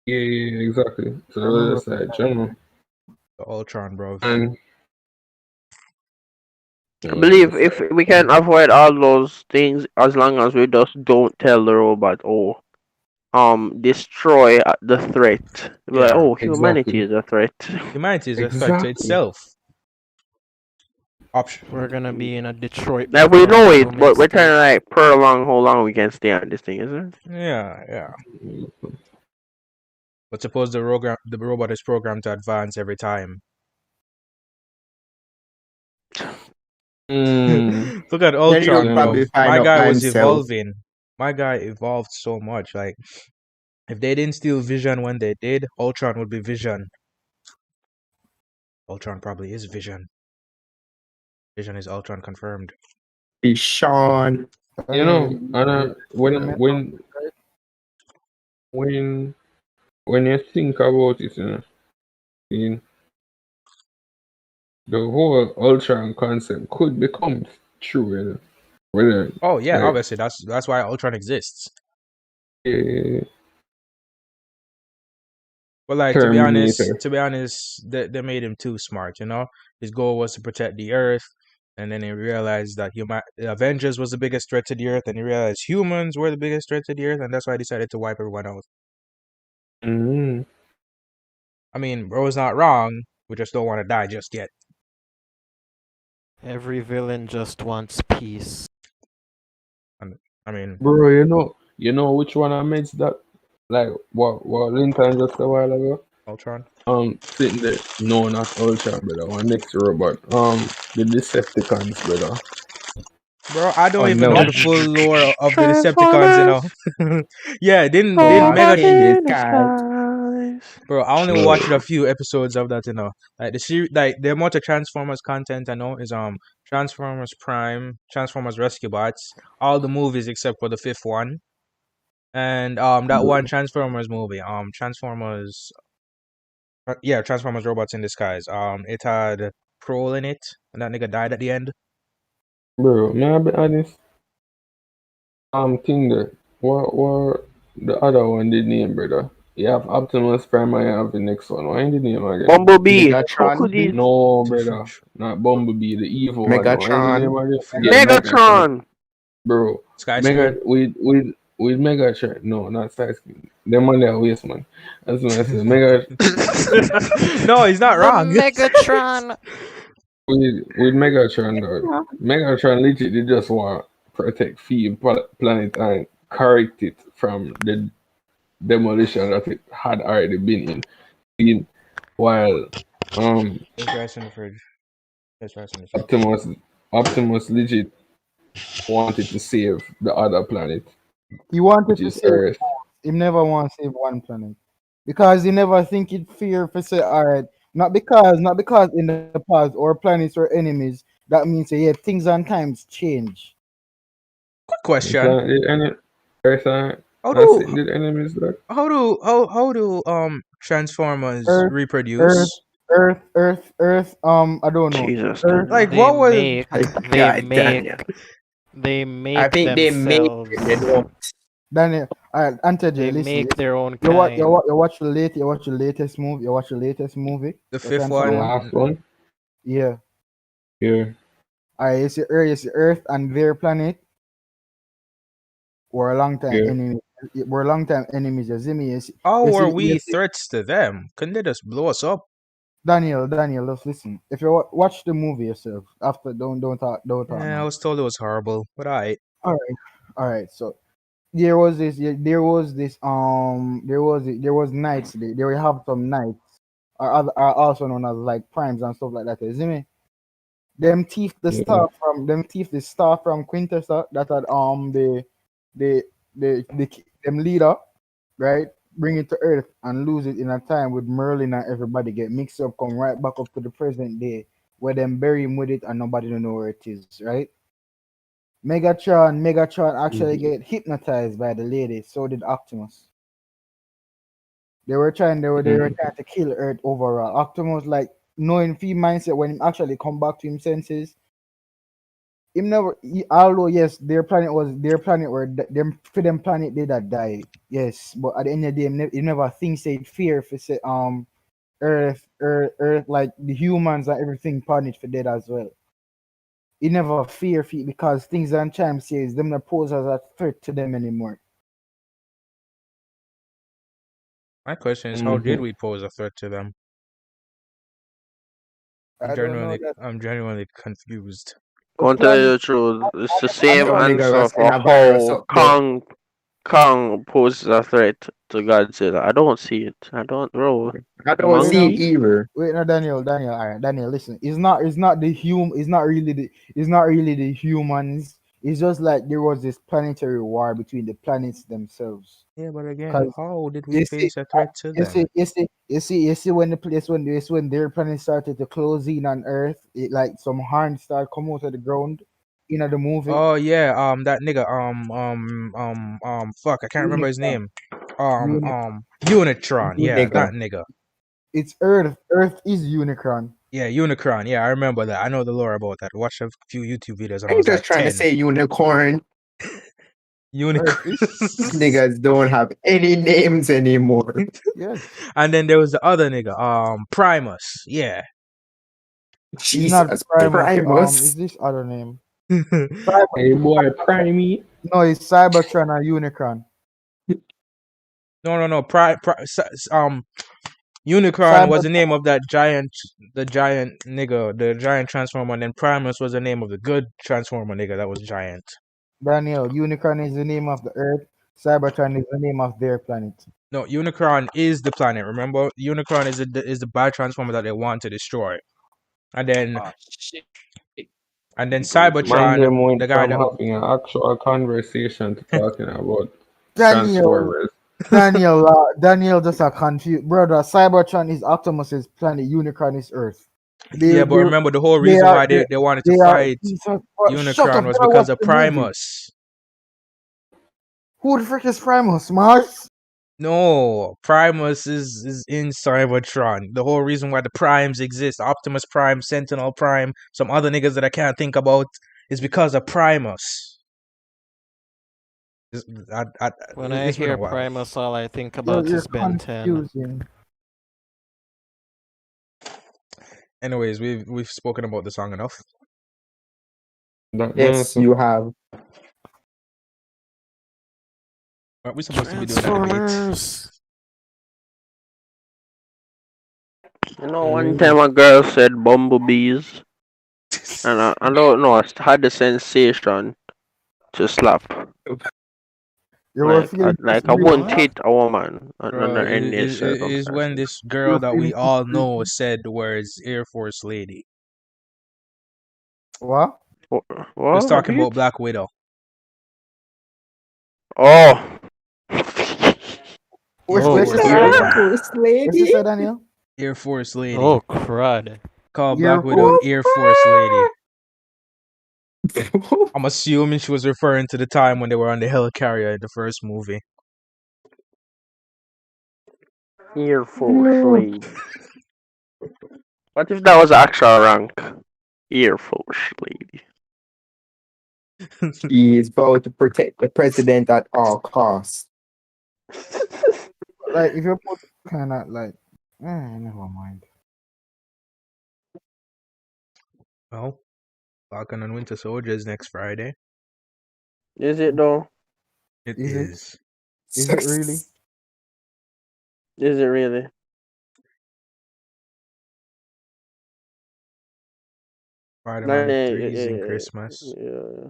Yeah, exactly. So that's like general. The Ultron, bro. And I believe if we can avoid all those things as long as we just don't tell the robot, destroy the threat. Like, Yeah, humanity is a threat. Humanity is a threat to itself. Option. We're gonna be in a Detroit. Like we know it, but we're trying to like prolong how long we can stay on this thing, isn't it? Yeah. But suppose the robot is programmed to advance every time. Look at Ultron, bro. My guy was evolving. My guy evolved so much. Like, if they didn't steal Vision when they did, Ultron would be Vision. Ultron probably is Vision. Vision is Ultron confirmed. be Sean. You know, and when you think about it, the whole Ultron concept could become true. Oh yeah, obviously that's why Ultron exists. Yeah. But like to be honest, they made him too smart. You know, his goal was to protect the Earth, and then he realized that the Avengers was the biggest threat to the Earth, and he realized humans were the biggest threat to the Earth, and that's why he decided to wipe everyone out. I mean, bro's not wrong. We just don't want to die just yet. Every villain just wants peace. I mean, bro, you know which one I made that, like what Lincoln just a while ago. Ultron. Sitting there. No, not Ultron, brother. One next robot. The Decepticons, brother. Bro, I don't even know the full lore of the Decepticons, you know. Yeah, didn't Megatron. Bro, I only watched a few episodes of that, you know. Like the amount of Transformers content I know is Transformers Prime, Transformers Rescue Bots, all the movies except for the 5th one, and that one Transformers movie, Transformers Robots in Disguise. It had Prowl in it, and that nigga died at the end. Bro, may I be honest? Thing that what the other one did name, brother? You have Optimus Prime, I have the next one. Why ain't the name again? Bumblebee. No, brother. Not Bumblebee, the evil Megatron. one. Megatron. Bro. With Megatron. No, not Skyscraper. Them on their waste, man. That's what I said. Megatron. No, he's not wrong. Megatron. with Megatron though, Megatron legit just want protect planet and correct it from the demolition that it had already been in. While There's rice in the fridge. There's rice in the fridge. Optimus legit wanted to save the other planet, He wanted which to is save. Earth. He never want to save one planet because he never think it fear for say all right. Not because in the past or planets or enemies. That means yeah, things and times change. Good question. Did any Earth How do did enemies like? how do Transformers Earth, reproduce? Earth. I don't know. Jesus. Earth, Like They what was make Daniel. they I make think they make themselves. it. They don't. Daniel, all right, Ante They J, listen. make their own You watch, kind. you watch the latest movie. You watch the latest movie. the The fifth The one? last one? Yeah. Yeah. Alright, you see Earth and their planet. We're a long time Yeah. enemies. We're a long time enemies. You see me? You see, How you are see- we you see- threats to them? Couldn't they just blow us up? Daniel, just listen. If you watch the movie yourself, after don't talk. Yeah, I now. was told it was horrible, but I All right. So there was knights. They will have some knights, are also known as like primes and stuff like that. You see me? Them thief the star from Quintessa that had them leader, right? Bring it to Earth and lose it in a time with Merlin and everybody get mixed up, come right back up to the present day where them bury him with it and nobody don't know where it is, right? Megatron actually get hypnotized by the lady, so did Optimus. They were trying to kill Earth overall. Optimus like knowing free mindset when he actually come back to him senses. Him never although yes, their planet where them for them planet they that die. Yes, but at the end of the day, he never thinks they fear for say Earth like the humans and everything planet for dead as well. He never fear for it because things and time says them not pose as a threat to them anymore. my question is how did we pose a threat to them? I don't know that. I'm genuinely confused. Go tell you the truth. It's the same don't think I answer was for in a virus how up there. Kong poses a threat to Godzilla. I don't see it. I don't, bro. I don't see it Monkey? either. Wait, no, Daniel, all right, Daniel, listen. It's not really the humans. It's just like there was this planetary war between the planets themselves. Yeah, but again, 'Cause how did you we see- face a threat to You them? see when their planet started to close in on Earth, it like some horns start come out of the ground. You know the movie. Oh yeah, that nigga, fuck, I can't remember his Unicron. name. Unitron, yeah, Nigga. that nigga. It's Earth. Earth is Unicron. Yeah, Unicron, yeah, I remember that. I know the lore about that. Watched a few YouTube videos and I I'm was just like trying 10. to say unicorn. Unicorn. Niggas don't have any names anymore. Yes. And then there was the other nigga, Primus, yeah. He's not Jesus, Primus. Is this other name? Hey boy, Primey. No, it's Cybertron and Unicron. No. Unicron was the name of the giant nigga, the giant transformer, and then Primus was the name of the good transformer nigga that was giant. Daniel, Unicron is the name of the Earth. Cybertron is the name of their planet. No, Unicron is the planet. Remember, Unicron is the bad transformer that they want to destroy, and then Cybertron, the guy that having an actual conversation to talking about Daniel, Transformers. Daniel just a confused brother. Cybertron is Optimus's planet. Unicron is Earth. yeah, but remember the whole reason why they wanted to fight Unicron was because of Primus. Who the frick is Primus, Mars? No, Primus is in Cybertron. The whole reason why the Primes exist, Optimus Prime, Sentinel Prime, some other niggas that I can't think about, is because of Primus. When I it's been a hear while. Primus, all I think about You're is Ben 10. confusing. Anyways, we've spoken about the song enough. Yes, you have. Aren't we supposed to be doing that debate? Transformers. You know, one time a girl said bumblebees. And I don't know. I had the sensation to slap. You were Like, feeling I wouldn't What? hit a woman under Bro, any is when circumstances. this you girl were that we feeling all know said the words Air Force Lady. what? What? She was What? talking about Repeat? Black Widow. Oh. Where's Air Oh, where's she Force said Lady. Daniel? First Where's she lady. said Daniel? Air Force Lady. oh, crud. Call Air Black Widow Force. Air Force Lady. I'm assuming she was referring to the time when they were on the helicarrier in the first movie. Air Force Lady. What if that was actual rank? Air Force Lady. He is vowed to protect the president at all costs. Like if you put kind of like, never mind. Well, Falcon and Winter Soldier is next Friday. Is it though? It Is it? is. Is it really? Is it really? Spider-Man Yeah, 3 is in Christmas. yeah.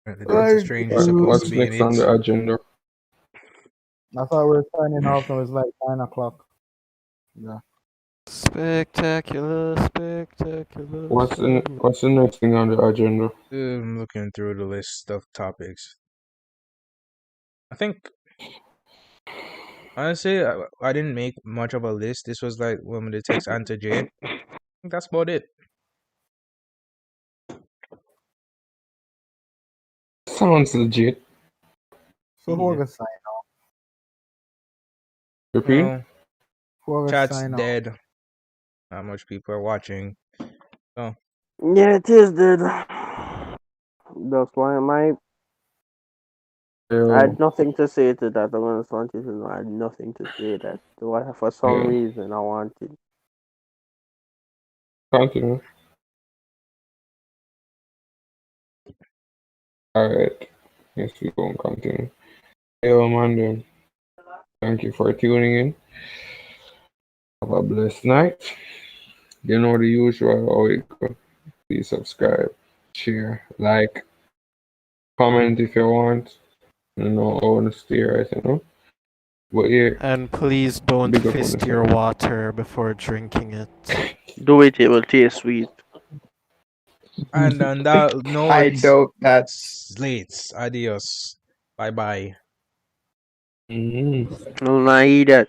The Doctor Like, Strange is supposed to What's be in next on it. the agenda? I thought we were signing off. It was like 9 o'clock. Yeah. Spectacular, spectacular. What's the next thing on the agenda? I'm looking through the list of topics. I think, honestly, I didn't make much of a list. This was like one of the text Anta J. I think that's about it. Sounds legit. So who are gonna sign off? Repeat? Well, Who are gonna chat's sign off? dead. Not much people are watching. Yeah, it is dead. That's why I had nothing to say to that. I just wanted to know. I had nothing to say that. For some Yeah. reason, I wanted. Continue. Alright. Yes, we won't continue. Yo, man, then. Thank you for tuning in. Have a blessed night. You know the usual how it go. Please subscribe, share, like, comment if you want. You know, I want to stay right, you know. But yeah, And please don't big up on fist the your side. water before drinking it. Do it. It will taste sweet. And on that note, I doubt that. slates. Adios. Bye bye. Mhm. I'll not eat that.